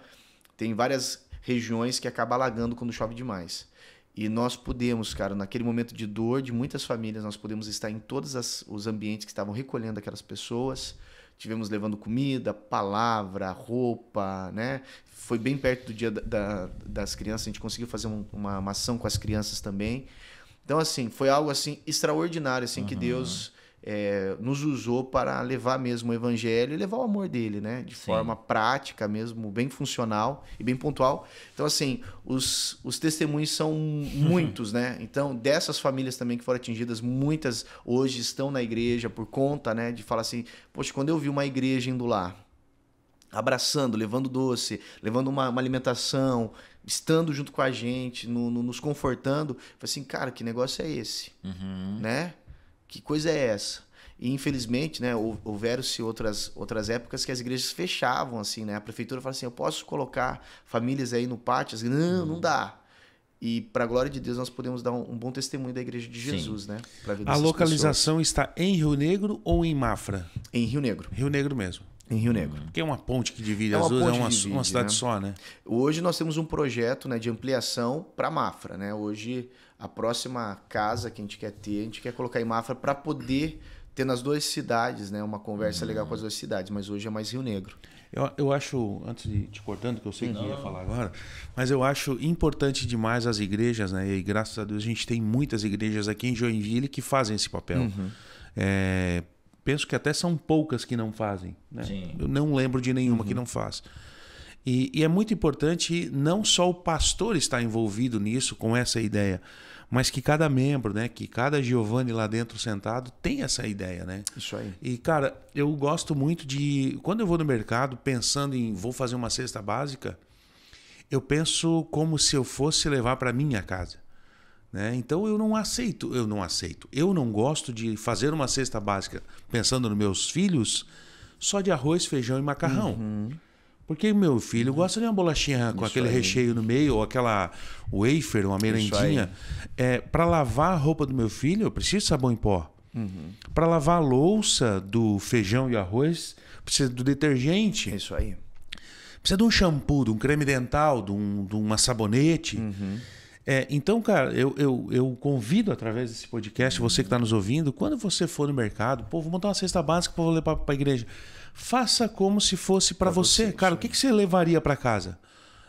tem várias regiões que acabam alagando quando chove demais. E nós pudemos, cara, naquele momento de dor de muitas famílias, nós pudemos estar em todos os ambientes que estavam recolhendo aquelas pessoas. tivemos levando comida, palavra, roupa, né? Foi bem perto do dia das crianças, a gente conseguiu fazer uma ação com as crianças também. Então, assim, foi algo assim extraordinário, assim, que Deus nos usou para levar mesmo o evangelho e levar o amor dele, né? De forma prática mesmo, bem funcional e bem pontual. Então, assim, os testemunhos são muitos, né? Então, dessas famílias também que foram atingidas, muitas hoje estão na igreja por conta, né? De falar assim, poxa, quando eu vi uma igreja indo lá, abraçando, levando doce, levando uma alimentação, estando junto com a gente, nos confortando, falei assim, cara, que negócio é esse? Né? Que coisa é essa? E infelizmente, né, houveram-se outras épocas que as igrejas fechavam, assim, né? A prefeitura fala assim, eu posso colocar famílias aí no pátio? Assim, não dá. E para a glória de Deus nós podemos dar um bom testemunho da igreja de Jesus, né? Pra vida A dessas localização pessoas. está em Rio Negro ou em Mafra? Em Rio Negro. Rio Negro mesmo. Em Rio Negro. Porque é uma ponte que divide É as uma duas, ponte é uma, que divide, uma cidade né? só, né? Hoje nós temos um projeto, né, de ampliação para Mafra, né? Hoje a próxima casa que a gente quer colocar em Mafra para poder ter nas duas cidades, né? Uma conversa legal com as duas cidades, mas hoje é mais Rio Negro. Eu acho, antes de te cortando, que eu sei que ia falar agora, mas eu acho importante demais as igrejas, né? E graças a Deus a gente tem muitas igrejas aqui em Joinville que fazem esse papel. Penso que até são poucas que não fazem, né? Eu não lembro de nenhuma que não faz. E é muito importante não só o pastor estar envolvido nisso, com essa ideia, mas que cada membro, né? Que cada Giovanni lá dentro sentado tem essa ideia, né? Isso aí. E, cara, eu gosto muito de... Quando eu vou no mercado pensando em vou fazer uma cesta básica, eu penso como se eu fosse levar para minha casa. Né? Então eu não gosto de fazer uma cesta básica pensando nos meus filhos só de arroz, feijão e macarrão. Porque meu filho gosta de uma bolachinha com aquele recheio no meio, ou aquela wafer, uma merendinha. Para lavar a roupa do meu filho, eu preciso de sabão em pó. Para lavar a louça do feijão e arroz, precisa do detergente. É isso aí. Precisa de um shampoo, de um creme dental, de uma sabonete. Então, cara, eu convido através desse podcast, você que está nos ouvindo, quando você for no mercado, vou montar uma cesta básica para levar para a igreja. Faça como se fosse para você. Cara, o que você levaria para casa?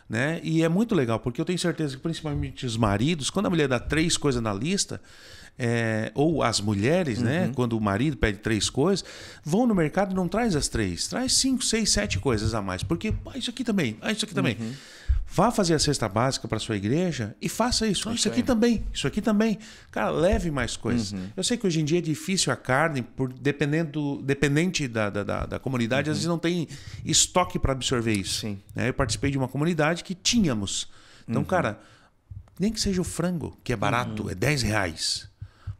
Né? E é muito legal, porque eu tenho certeza que principalmente os maridos, quando a mulher dá 3 coisas na lista, ou as mulheres, né? Quando o marido pede 3 coisas, vão no mercado e não traz as 3, traz 5, 6, 7 coisas a mais, porque isso aqui também, isso aqui também. Vá fazer a cesta básica para sua igreja e faça isso. Isso aqui também, isso aqui também. Cara, leve mais coisas. Eu sei que hoje em dia é difícil a carne, dependente da comunidade, às vezes não tem estoque para absorver isso. Sim. Eu participei de uma comunidade que tínhamos. Então, cara, nem que seja o frango, que é barato, é R$10.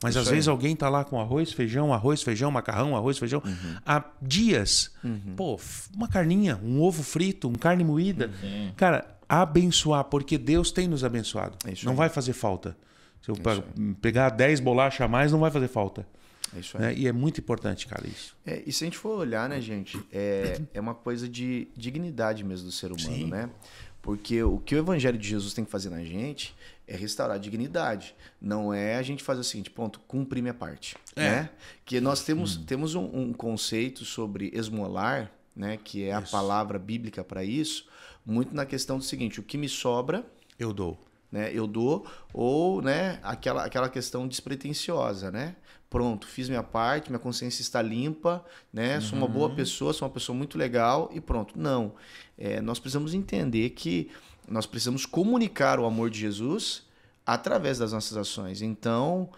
Mas Isso às aí. vezes alguém tá lá com arroz, feijão, macarrão, arroz, feijão. Há dias, pô, uma carninha, um ovo frito, uma carne moída. Cara, abençoar, porque Deus tem nos abençoado. Isso não aí. vai fazer falta. Se eu pegar 10 bolachas a mais, não vai fazer falta. É isso aí. Né? E é muito importante, cara, isso. E se a gente for olhar, né, gente, é uma coisa de dignidade mesmo do ser humano, Sim. né? Porque o que o Evangelho de Jesus tem que fazer na gente é restaurar a dignidade. Não é a gente fazer o seguinte, ponto, cumprir minha parte. Né? Que nós temos um conceito sobre esmolar, né, que é a palavra bíblica para isso, muito na questão do seguinte, o que me sobra, eu dou. Né, eu dou, ou né, aquela questão despretensiosa, né? Pronto, fiz minha parte, minha consciência está limpa, né? Sou uma boa pessoa, sou uma pessoa muito legal e pronto. Não, nós precisamos entender que nós precisamos comunicar o amor de Jesus através das nossas ações. Então,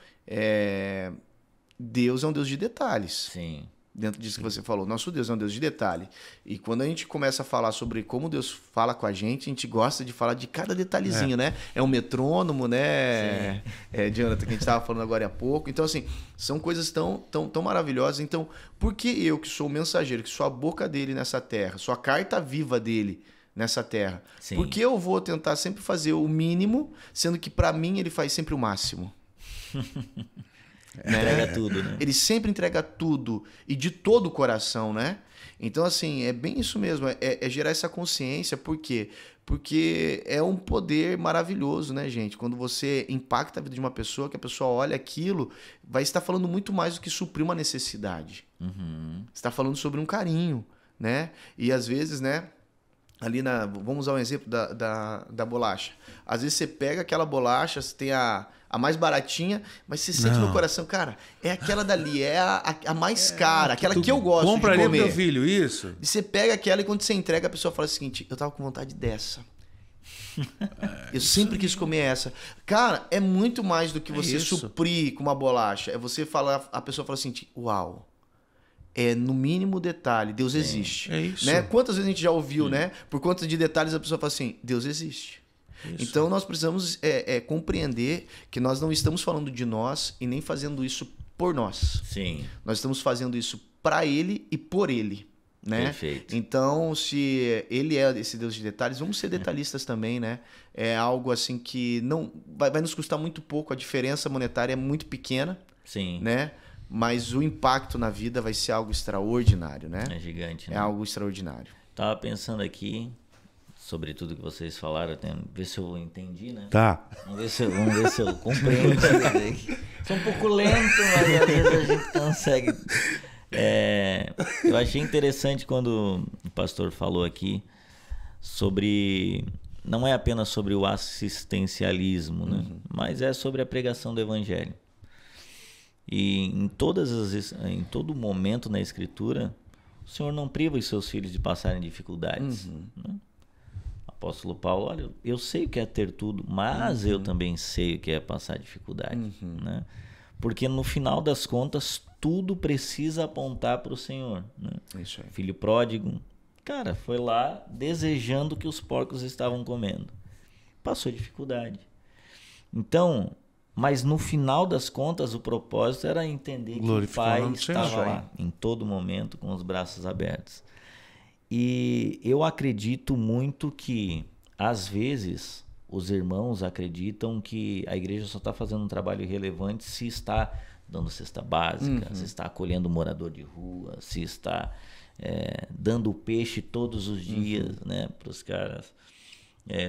Deus é um Deus de detalhes. Sim. Dentro disso que você falou, nosso Deus é um Deus de detalhe. E quando a gente começa a falar sobre como Deus fala com a gente gosta de falar de cada detalhezinho, né? É um metrônomo, né, Jonathan, que a gente estava falando agora há pouco. Então, assim, são coisas tão maravilhosas. Então, por que eu, que sou o mensageiro, que sou a boca dele nessa terra, sou a carta viva dele nessa terra, Sim. por que eu vou tentar sempre fazer o mínimo, sendo que para mim ele faz sempre o máximo? Né? Entrega tudo, né? Ele sempre entrega tudo e de todo o coração, né? Então, assim, é bem isso mesmo, é gerar essa consciência, por quê? Porque é um poder maravilhoso, né, gente? Quando você impacta a vida de uma pessoa, que a pessoa olha aquilo, vai estar falando muito mais do que suprir uma necessidade. Uhum. Você está falando sobre um carinho, né? E às vezes, né, ali vamos usar um exemplo da bolacha. Às vezes você pega aquela bolacha, você tem a mais baratinha, mas você sente no coração, cara, é aquela dali, é a mais cara, aquela que eu gosto de comer. Compra ali pro teu filho, isso? E você pega aquela e quando você entrega, a pessoa fala o seguinte, eu tava com vontade dessa. Eu sempre quis comer essa. Cara, é muito mais do que você suprir com uma bolacha. É você falar, a pessoa fala assim, uau. É no mínimo detalhe, Deus existe. É isso. Né? Quantas vezes a gente já ouviu, né? Por conta de detalhes a pessoa fala assim, Deus existe. Isso. Então nós precisamos compreender que nós não estamos falando de nós e nem fazendo isso por nós. Sim. Nós estamos fazendo isso para Ele e por Ele. Né? Perfeito. Então, se Ele é esse Deus de detalhes, vamos ser detalhistas também, né? É algo assim que não vai nos custar muito pouco, a diferença monetária é muito pequena. Sim. Né? Mas o impacto na vida vai ser algo extraordinário, né? É gigante, né? É algo extraordinário. Tava pensando aqui sobre tudo que vocês falaram, ver se eu entendi, né? Tá. Vamos ver se eu compreendi. Sou um pouco lento, mas às vezes a gente consegue. Eu achei interessante quando o pastor falou aqui sobre... Não é apenas sobre o assistencialismo, né? Mas é sobre a pregação do evangelho. E em todo momento na Escritura, o Senhor não priva os seus filhos de passarem dificuldades. Né? Apóstolo Paulo, olha, eu sei o que é ter tudo, mas eu também sei o que é passar dificuldade. Né? Porque no final das contas, tudo precisa apontar para o Senhor. Né? Isso aí. Filho pródigo, cara, foi lá desejando o que os porcos estavam comendo. Passou dificuldade. Então... Mas no final das contas, o propósito era entender que o Pai estava lá, em todo momento, com os braços abertos. E eu acredito muito que, às vezes, os irmãos acreditam que a igreja só está fazendo um trabalho irrelevante se está dando cesta básica, se está acolhendo morador de rua, se está dando peixe todos os dias, né, para os caras.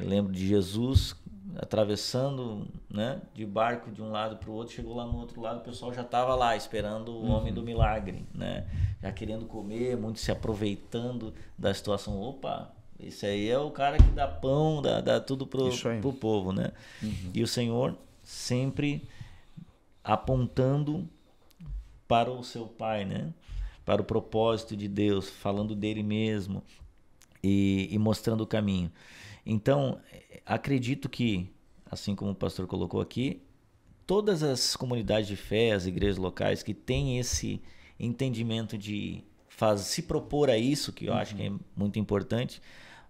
Lembro de Jesus atravessando, né, de barco de um lado para o outro, chegou lá no outro lado, o pessoal já estava lá esperando o homem do milagre, né, já querendo comer, muitos se aproveitando da situação. Opa, esse aí é o cara que dá pão, dá tudo pro povo, né? E o Senhor sempre apontando para o seu Pai, né, para o propósito de Deus, falando dele mesmo e mostrando o caminho. Então, acredito que, assim como o pastor colocou aqui, todas as comunidades de fé, as igrejas locais que têm esse entendimento de se propor a isso, que eu acho que é muito importante,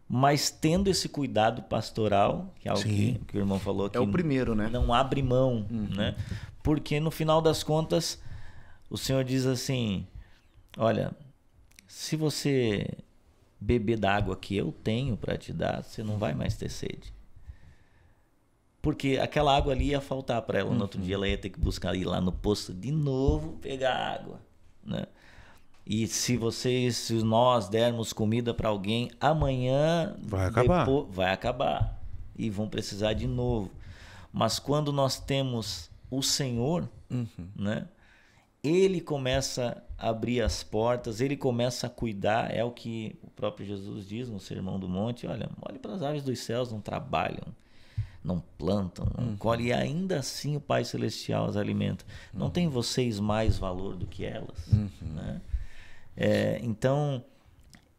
mas tendo esse cuidado pastoral, que é algo que o irmão falou aqui. É o primeiro, né? Não abre mão, né? Porque no final das contas, o Senhor diz assim, olha, se você... beber da água que eu tenho para te dar, você não vai mais ter sede. Porque aquela água ali ia faltar para ela. No outro dia ela ia ter que buscar ir lá no posto de novo pegar água. Né? E se nós dermos comida para alguém, amanhã vai acabar. E vão precisar de novo. Mas quando nós temos o Senhor, né? Ele começa a abrir as portas, ele começa a cuidar, é o que o próprio Jesus diz no Sermão do Monte, olhe para as aves dos céus, não trabalham, não plantam, não colhem, e ainda assim o Pai Celestial as alimenta. Não tem vocês mais valor do que elas? Né? Então,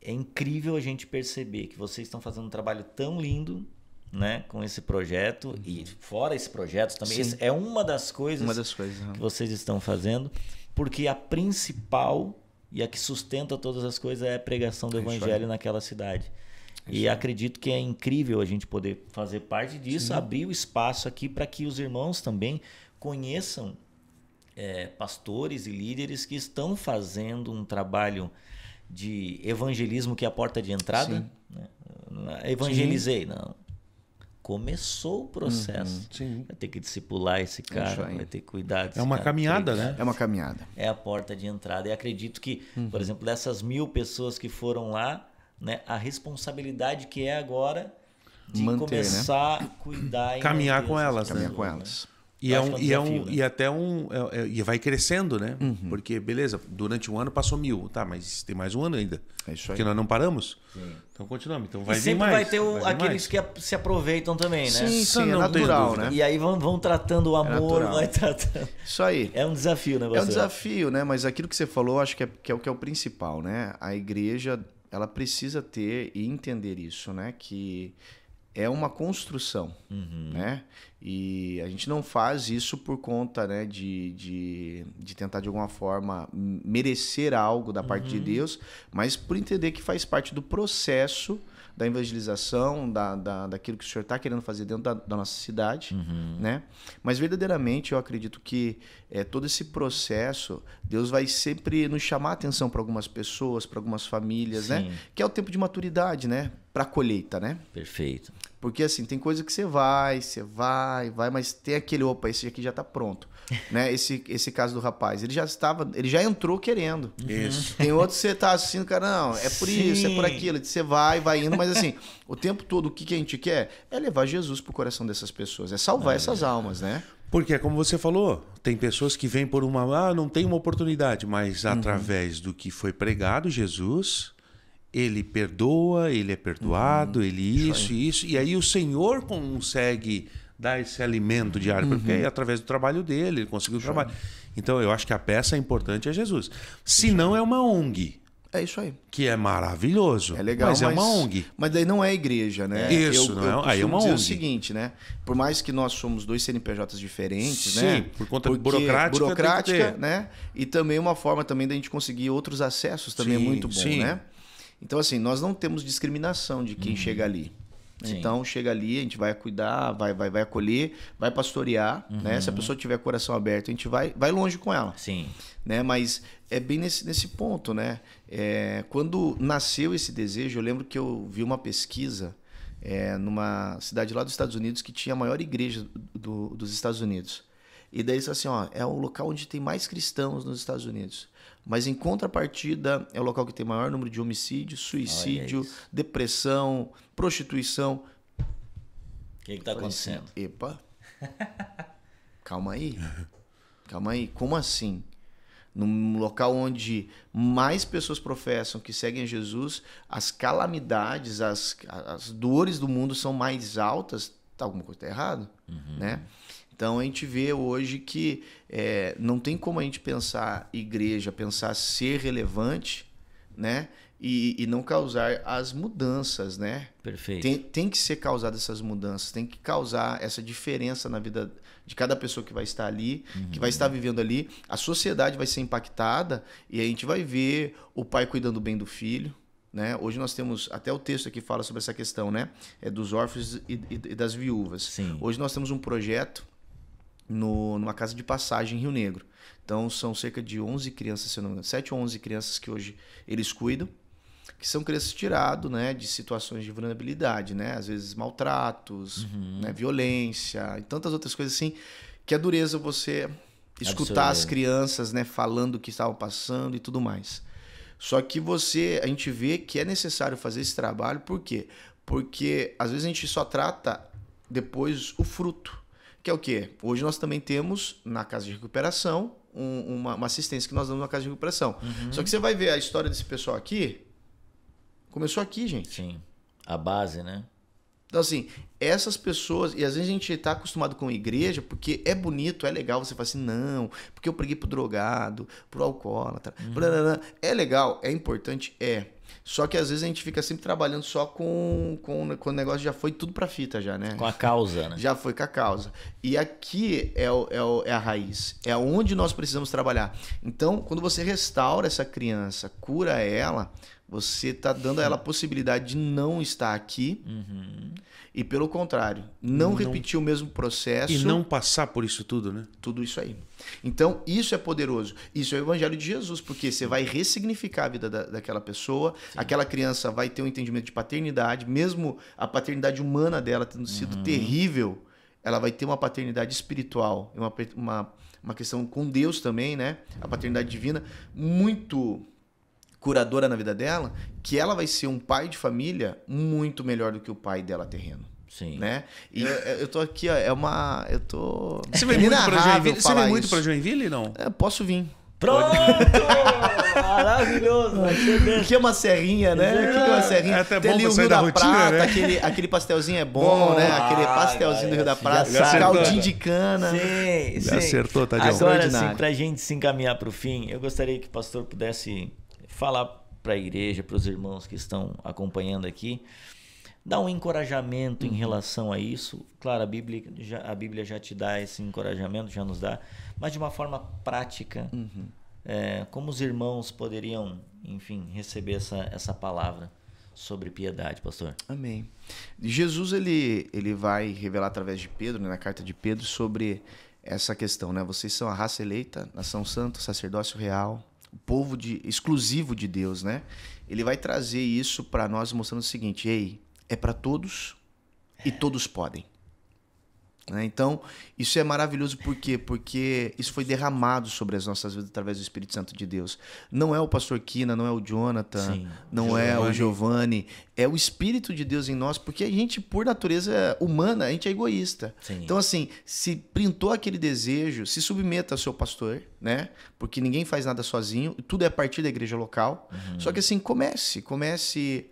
é incrível a gente perceber que vocês estão fazendo um trabalho tão lindo, né, com esse projeto, e fora esse projeto também, esse é uma das coisas que vocês estão fazendo, porque a principal e a que sustenta todas as coisas é a pregação do evangelho naquela cidade. E acredito que é incrível a gente poder fazer parte disso, abrir o espaço aqui para que os irmãos também conheçam pastores e líderes que estão fazendo um trabalho de evangelismo, que é a porta de entrada. Né? Evangelizei, não. começou o processo. Sim. Vai ter que discipular esse cara, vai ter que cuidar desse É uma cara, caminhada, treinar. né? É uma caminhada. É a porta de entrada. E acredito que, por exemplo, dessas 1000 pessoas que foram lá, né, a responsabilidade que é agora de Manter, começar a cuidar e Caminhar manter com essas elas, né? Caminhar com pessoas, elas. E, Eu acho que é um desafio, né? e até e vai crescendo, né? Porque, beleza, durante um ano passou 1000. Tá, mas tem mais um ano ainda. É isso aí. Porque nós não paramos. Sim. Então continuamos. Então E vai vir sempre mais. vai ter vai vir aqueles mais. que se aproveitam também, né? Sim, sim, é não tenho natural, dúvida. né? E aí vão tratando o amor, natural. vai tratando. Isso aí. É um desafio, né, É um pastor? desafio, né? Mas aquilo que você falou, acho que é o principal, né? A igreja, ela precisa ter e entender isso, né? Que é uma construção, né? E a gente não faz isso por conta, né, de tentar de alguma forma merecer algo da parte de Deus, mas por entender que faz parte do processo da evangelização, daquilo que o Senhor está querendo fazer dentro da nossa cidade, né? Mas verdadeiramente eu acredito que todo esse processo, Deus vai sempre nos chamar a atenção para algumas pessoas, para algumas famílias, Sim. né? Que é o tempo de maturidade, né? Para a colheita, né? Perfeito. Porque assim, tem coisa que você vai, mas tem aquele, opa, esse aqui já tá pronto, né? Esse caso do rapaz, ele já entrou querendo. Isso. Tem outros que você tá assistindo, cara, não, é por isso, é por aquilo. Você vai indo, mas assim, o tempo todo o que a gente quer é levar Jesus pro coração dessas pessoas, é salvar essas almas, né? Porque é como você falou, tem pessoas que vêm por não tem uma oportunidade, mas através do que foi pregado, Jesus, ele perdoa, ele é perdoado, ele isso, e aí o Senhor consegue dar esse alimento diário, porque é através do trabalho dele, ele conseguiu o trabalho. Então eu acho que a peça importante é Jesus. Se não é uma ONG, É isso aí. que é maravilhoso, É legal, mas é uma ONG. Mas daí não é igreja, né? Isso, aí é uma dizer o ONG. seguinte, né? Por mais que nós somos dois CNPJs diferentes, Sim, né? por conta Porque burocrática tem que ter. né? E também uma forma também da gente conseguir outros acessos também é Sim, muito bom, sim. né? Então, assim, nós não temos discriminação de quem chega ali. Sim. Então, chega ali, a gente vai cuidar, vai acolher, vai pastorear, né? Se a pessoa tiver coração aberto, a gente vai longe com ela. Sim. Né? Mas é bem nesse ponto, né? Quando nasceu esse desejo, eu lembro que eu vi uma pesquisa numa cidade lá dos Estados Unidos que tinha a maior igreja dos Estados Unidos. E daí isso assim, ó, é o local onde tem mais cristãos nos Estados Unidos. Mas em contrapartida, é o local que tem maior número de homicídio, suicídio, depressão, prostituição. O que está acontecendo? Assim, epa, calma aí. Calma aí, como assim? Num local onde mais pessoas professam que seguem a Jesus, as calamidades, as dores do mundo são mais altas, tá, alguma coisa está errada, né? Então a gente vê hoje que não tem como a gente pensar igreja, pensar ser relevante, né? E não causar as mudanças, né? Perfeito. Tem que ser causadas essas mudanças, tem que causar essa diferença na vida de cada pessoa que vai estar ali, que vai estar vivendo ali. A sociedade vai ser impactada e a gente vai ver o pai cuidando bem do filho, né? Hoje nós temos, até o texto aqui fala sobre essa questão, né? Dos órfãos e das viúvas. Sim. Hoje nós temos um projeto numa casa de passagem em Rio Negro. Então são cerca de 11 crianças, se eu não me engano, 7 ou 11 crianças que hoje eles cuidam, que são crianças tiradas, né, de situações de vulnerabilidade, né? Às vezes maltratos, né, violência e tantas outras coisas assim, que é dureza você escutar as crianças, né, falando o que estavam passando e tudo mais. Só que a gente vê que é necessário fazer esse trabalho, por quê? Porque às vezes a gente só trata depois o fruto. Que é o quê? Hoje nós também temos, na casa de recuperação, uma assistência que nós damos na casa de recuperação. Só que você vai ver a história desse pessoal aqui, começou aqui, gente. Sim. A base, né? Então, assim, essas pessoas... E às vezes a gente está acostumado com a igreja porque é bonito, é legal. Você fala assim, não, porque eu preguei pro drogado, pro alcoólatra. É legal, é importante, Só que às vezes a gente fica sempre trabalhando só com o negócio, já foi tudo pra fita já, né? Com a causa, né? Já foi com a causa. E aqui é a raiz, é onde nós precisamos trabalhar. Então, quando você restaura essa criança, cura ela, Você está dando a ela a possibilidade de não estar aqui e, pelo contrário, não repetir o mesmo processo. E não passar por isso tudo, né? Tudo isso aí. Então, isso é poderoso. Isso é o evangelho de Jesus, porque você vai ressignificar a vida daquela pessoa, aquela criança vai ter um entendimento de paternidade, mesmo a paternidade humana dela tendo sido terrível, ela vai ter uma paternidade espiritual, uma questão com Deus também, né? A paternidade divina, muito curadora na vida dela, que ela vai ser um pai de família muito melhor do que o pai dela terreno. Sim. Né? E eu tô aqui, ó, eu tô... Você vem muito pra Joinville? Você vem muito pra Joinville, não? Eu posso vir. Pronto! Maravilhoso! O que é uma serrinha, né? O que é uma serrinha? É até Tem bom ali pra o sair Rio da da rotina, Prata, né? aquele pastelzinho é bom, né? Aquele pastelzinho do Rio da Prata, caldinho de cana. Sim, Já acertou, Tadião. Agora, sim, pra gente se encaminhar pro fim, eu gostaria que o pastor pudesse falar para a igreja, para os irmãos que estão acompanhando aqui, dar um encorajamento em relação a isso. Claro, a Bíblia já te dá esse encorajamento, já nos dá, mas de uma forma prática, como os irmãos poderiam, enfim, receber essa palavra sobre piedade, pastor? Amém. Jesus, ele vai revelar através de Pedro, né, na carta de Pedro, sobre essa questão, né? Vocês são a raça eleita, nação santa, sacerdócio real, o povo exclusivo de Deus, né? Ele vai trazer isso para nós mostrando o seguinte: ei, é para todos e todos podem. Né? Então, isso é maravilhoso por quê? Porque isso foi derramado sobre as nossas vidas através do Espírito Santo de Deus. Não é o pastor Kina, não é o Jonathan, Sim, não é o Giovanni, é o Espírito de Deus em nós, porque a gente, por natureza humana, a gente é egoísta. Sim. Então, assim, se printou aquele desejo, se submeta ao seu pastor, né? Porque ninguém faz nada sozinho, tudo é a partir da igreja local. Só que assim, comece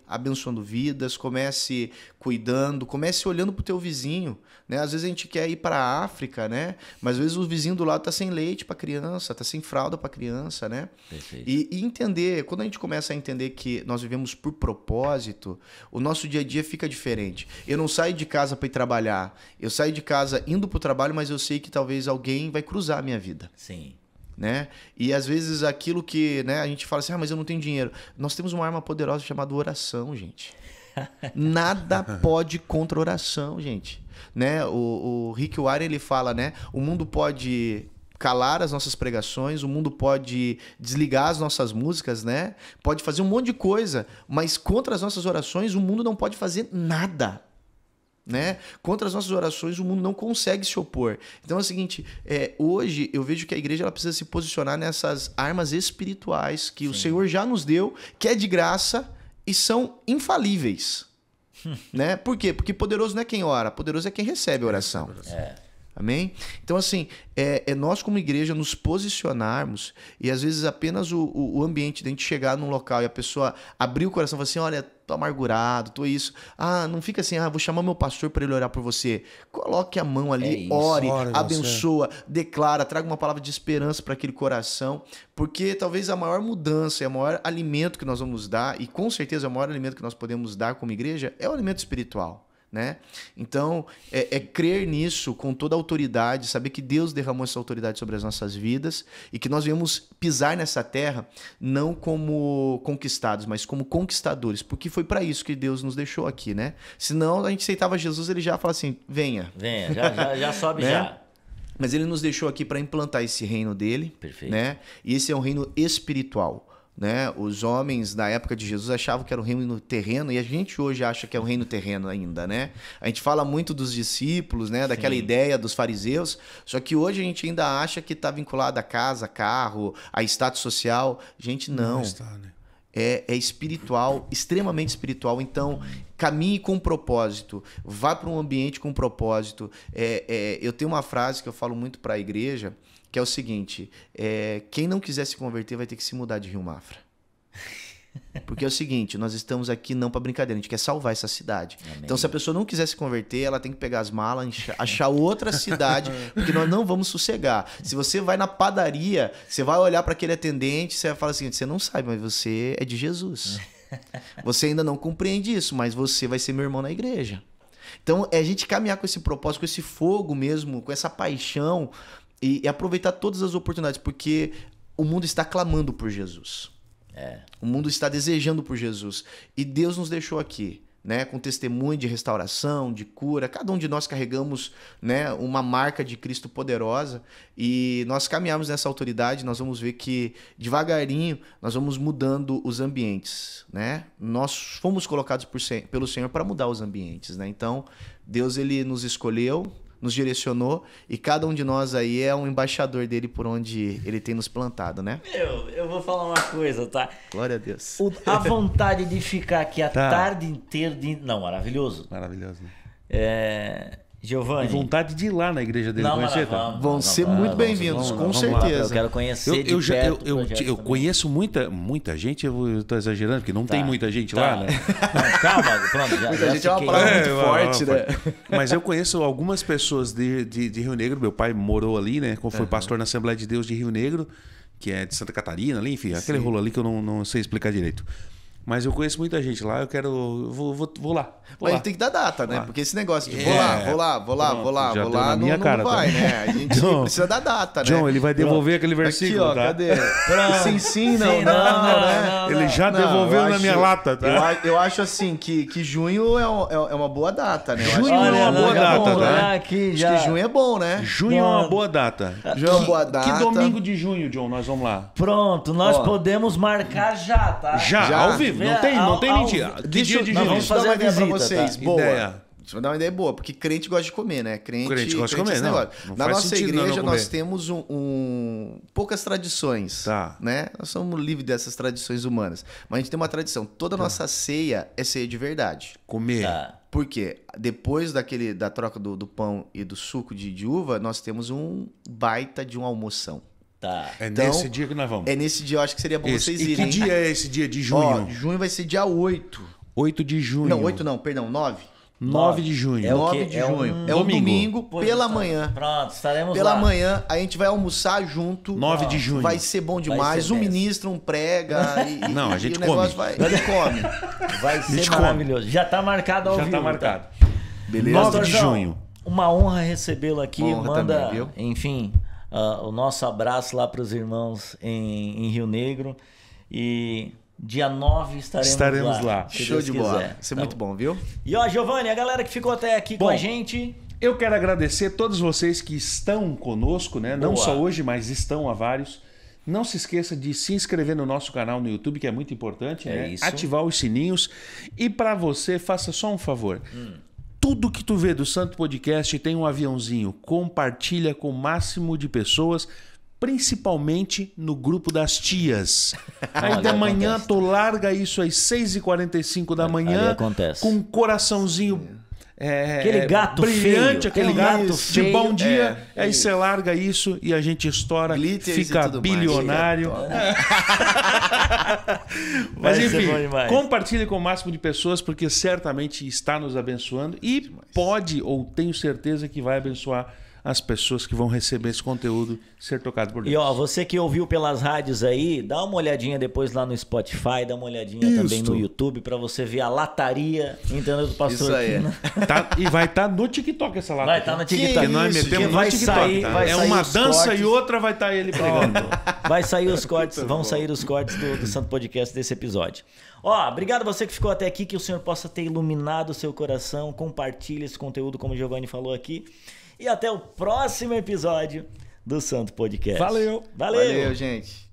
abençoando vidas, comece cuidando, comece olhando pro teu vizinho, né? Às vezes a gente quer ir para a África, né? Mas às vezes o vizinho do lado tá sem leite para criança, tá sem fralda para criança, né? Perfeito. E entender, quando a gente começa a entender que nós vivemos por propósito, o nosso dia a dia fica diferente. Eu não saio de casa para ir trabalhar, eu saio de casa indo pro trabalho, mas eu sei que talvez alguém vai cruzar a minha vida. Sim. Né? E às vezes aquilo que, né, a gente fala assim, mas eu não tenho dinheiro. Nós temos uma arma poderosa chamada oração, gente. Nada pode contra oração, gente. Né? O Rick Warren, ele fala, né? O mundo pode calar as nossas pregações, o mundo pode desligar as nossas músicas, né? Pode fazer um monte de coisa, mas contra as nossas orações o mundo não pode fazer nada. Né? Contra as nossas orações o mundo não consegue se opor. Então é o seguinte, hoje eu vejo que a igreja ela precisa se posicionar nessas armas espirituais que o Senhor já nos deu, que é de graça e são infalíveis. Né? Por quê? Porque poderoso não é quem ora, poderoso é quem recebe a oração. Amém? Então, assim, é nós como igreja nos posicionarmos e às vezes apenas o ambiente de a gente chegar num local e a pessoa abrir o coração e falar assim, olha, tô amargurado, tô isso. Não fica assim, vou chamar meu pastor para ele orar por você. Coloque a mão ali, ore, abençoa, declara, traga uma palavra de esperança para aquele coração, porque talvez a maior mudança e o maior alimento que nós vamos dar, e com certeza o maior alimento que nós podemos dar como igreja é o alimento espiritual. Né? Então, crer nisso com toda a autoridade, saber que Deus derramou essa autoridade sobre as nossas vidas e que nós viemos pisar nessa terra não como conquistados, mas como conquistadores, porque foi para isso que Deus nos deixou aqui, né? Senão a gente aceitava Jesus, ele já fala assim, venha. Venha, já sobe né? já. Mas ele nos deixou aqui para implantar esse reino dele. Perfeito. Né? E esse é um reino espiritual. Né? Os homens da época de Jesus achavam que era um reino terreno e a gente hoje acha que é um reino terreno ainda, né? A gente fala muito dos discípulos, né? Daquela ideia dos fariseus, só que hoje a gente ainda acha que está vinculado a casa, carro, a status social. Gente, não. Está, né? É espiritual, extremamente espiritual. Então, caminhe com propósito, vá para um ambiente com propósito. Eu tenho uma frase que eu falo muito para a igreja, que é o seguinte, quem não quiser se converter vai ter que se mudar de Rio Mafra. Porque é o seguinte, nós estamos aqui não para brincadeira, a gente quer salvar essa cidade. Amém. Então, se a pessoa não quiser se converter, ela tem que pegar as malas, achar outra cidade, porque nós não vamos sossegar. Se você vai na padaria, você vai olhar para aquele atendente, você vai falar assim, você não sabe, mas você é de Jesus. Você ainda não compreende isso, mas você vai ser meu irmão na igreja. Então, é a gente caminhar com esse propósito, com esse fogo mesmo, com essa paixão, e aproveitar todas as oportunidades, porque o mundo está clamando por Jesus. O mundo está desejando por Jesus. E Deus nos deixou aqui, né, com testemunho de restauração, de cura. Cada um de nós carregamos, né, uma marca de Cristo poderosa, e nós caminhamos nessa autoridade. Nós vamos ver que devagarinho nós vamos mudando os ambientes, né? Nós fomos colocados pelo Senhor para mudar os ambientes, né? Então Deus, ele nos escolheu, nos direcionou, e cada um de nós aí é um embaixador dele por onde ele tem nos plantado, né? Eu vou falar uma coisa, tá? Glória a Deus. A vontade de ficar aqui a tarde inteira... Não, maravilhoso. Maravilhoso, né? É... Giovanni... E vontade de ir lá na igreja dele conhecer, tá? Vão ser muito bem-vindos, com certeza. Eu quero conhecer de perto eu conheço muita gente, eu tô exagerando, porque não tem muita gente lá, né? Não, calma, pronto. Muita gente é uma palavra muito forte, né? Mas eu conheço algumas pessoas de Rio Negro. Meu pai morou ali, né? Foi pastor na Assembleia de Deus de Rio Negro, que é de Santa Catarina ali, enfim, aquele rolo ali que eu não sei explicar direito. Mas eu conheço muita gente lá, eu quero... Vou lá. Mas a gente tem que dar data, né? Porque esse negócio de vou lá, não cara, vai, né? A gente precisa dar data, né? John, ele vai devolver aquele versículo, aqui, ó, tá? cadê? Sim, não, né? Ele já devolveu na minha lata, tá? Eu acho assim que junho é uma boa data, né? Junho é uma boa data, tá? Acho que junho é bom, né? Junho é uma boa data. Junho é uma boa data. Que domingo de junho, John, nós vamos lá? Pronto, nós podemos marcar já, tá? Já, ao vivo. Não tem mentira. Que dia de junho? Vamos fazer uma ideia pra vocês. Tá? Boa. Ideia. Deixa eu dar uma ideia boa, porque crente gosta de comer, né? Crente gosta de comer, não Na nossa igreja, não nós temos poucas tradições, né? Nós somos livres dessas tradições humanas. Mas a gente tem uma tradição. Toda a nossa ceia é ceia de verdade. Comer. Por quê? Depois da troca do pão e do suco de uva, nós temos um baita de uma almoção. Tá. É então, nesse dia que nós vamos. É nesse dia, eu acho que seria bom vocês irem. E que dia é esse dia de junho? Ó, junho vai ser dia 8. 8 de junho. Não, 8 não, perdão, 9. 9 de junho. É 9 de junho. É um domingo pela manhã. Pronto, estaremos pela lá. Pela manhã, a gente vai almoçar junto. 9 de junho. Vai ser bom demais. Um ministra, um prega. Não, a gente come. Come. Ele come. Vai ser maravilhoso. Já tá marcado ao vivo. Já tá marcado. Tá? Beleza. 9 de junho. Uma honra recebê-lo aqui. Manda, também, viu? Enfim, o nosso abraço lá para os irmãos em Rio Negro. E... dia 9 estaremos lá. Show de bola. Vai ser muito bom, viu? E ó, Giovanni, a galera que ficou até aqui com a gente... Eu quero agradecer a todos vocês que estão conosco, né? Não só hoje, mas estão há vários. Não se esqueça de se inscrever no nosso canal no YouTube, que é muito importante, né? Isso. Ativar os sininhos. E para você, faça só um favor. Tudo que tu vê do Santo Podcast tem um aviãozinho. Compartilha com o máximo de pessoas, principalmente no grupo das tias. Aí de manhã tu larga isso às 6h45 da manhã com um coraçãozinho aquele gato brilhante, feio, aquele gato feio, de bom dia. Aí você larga isso e a gente estoura, fica bilionário. Mas enfim, compartilhe com o máximo de pessoas, porque certamente está nos abençoando e pode, ou tenho certeza que vai abençoar as pessoas que vão receber esse conteúdo, ser tocado por Deus. E ó, você que ouviu pelas rádios aí, dá uma olhadinha depois lá no Spotify, dá uma olhadinha também no YouTube pra você ver a lataria, entendeu, do pastor. Isso aí. Aqui, né? E vai estar no TikTok essa lata. Vai estar no TikTok. Porque nós metemos no TikTok. É uma dança e outra vai estar ele pregando. Vai sair os cortes, vão sair os cortes do Santo Podcast desse episódio. Ó, obrigado você que ficou até aqui, que o Senhor possa ter iluminado o seu coração. Compartilhe esse conteúdo, como o Giovanni falou aqui. E até o próximo episódio do Santo Podcast. Valeu. Valeu, gente.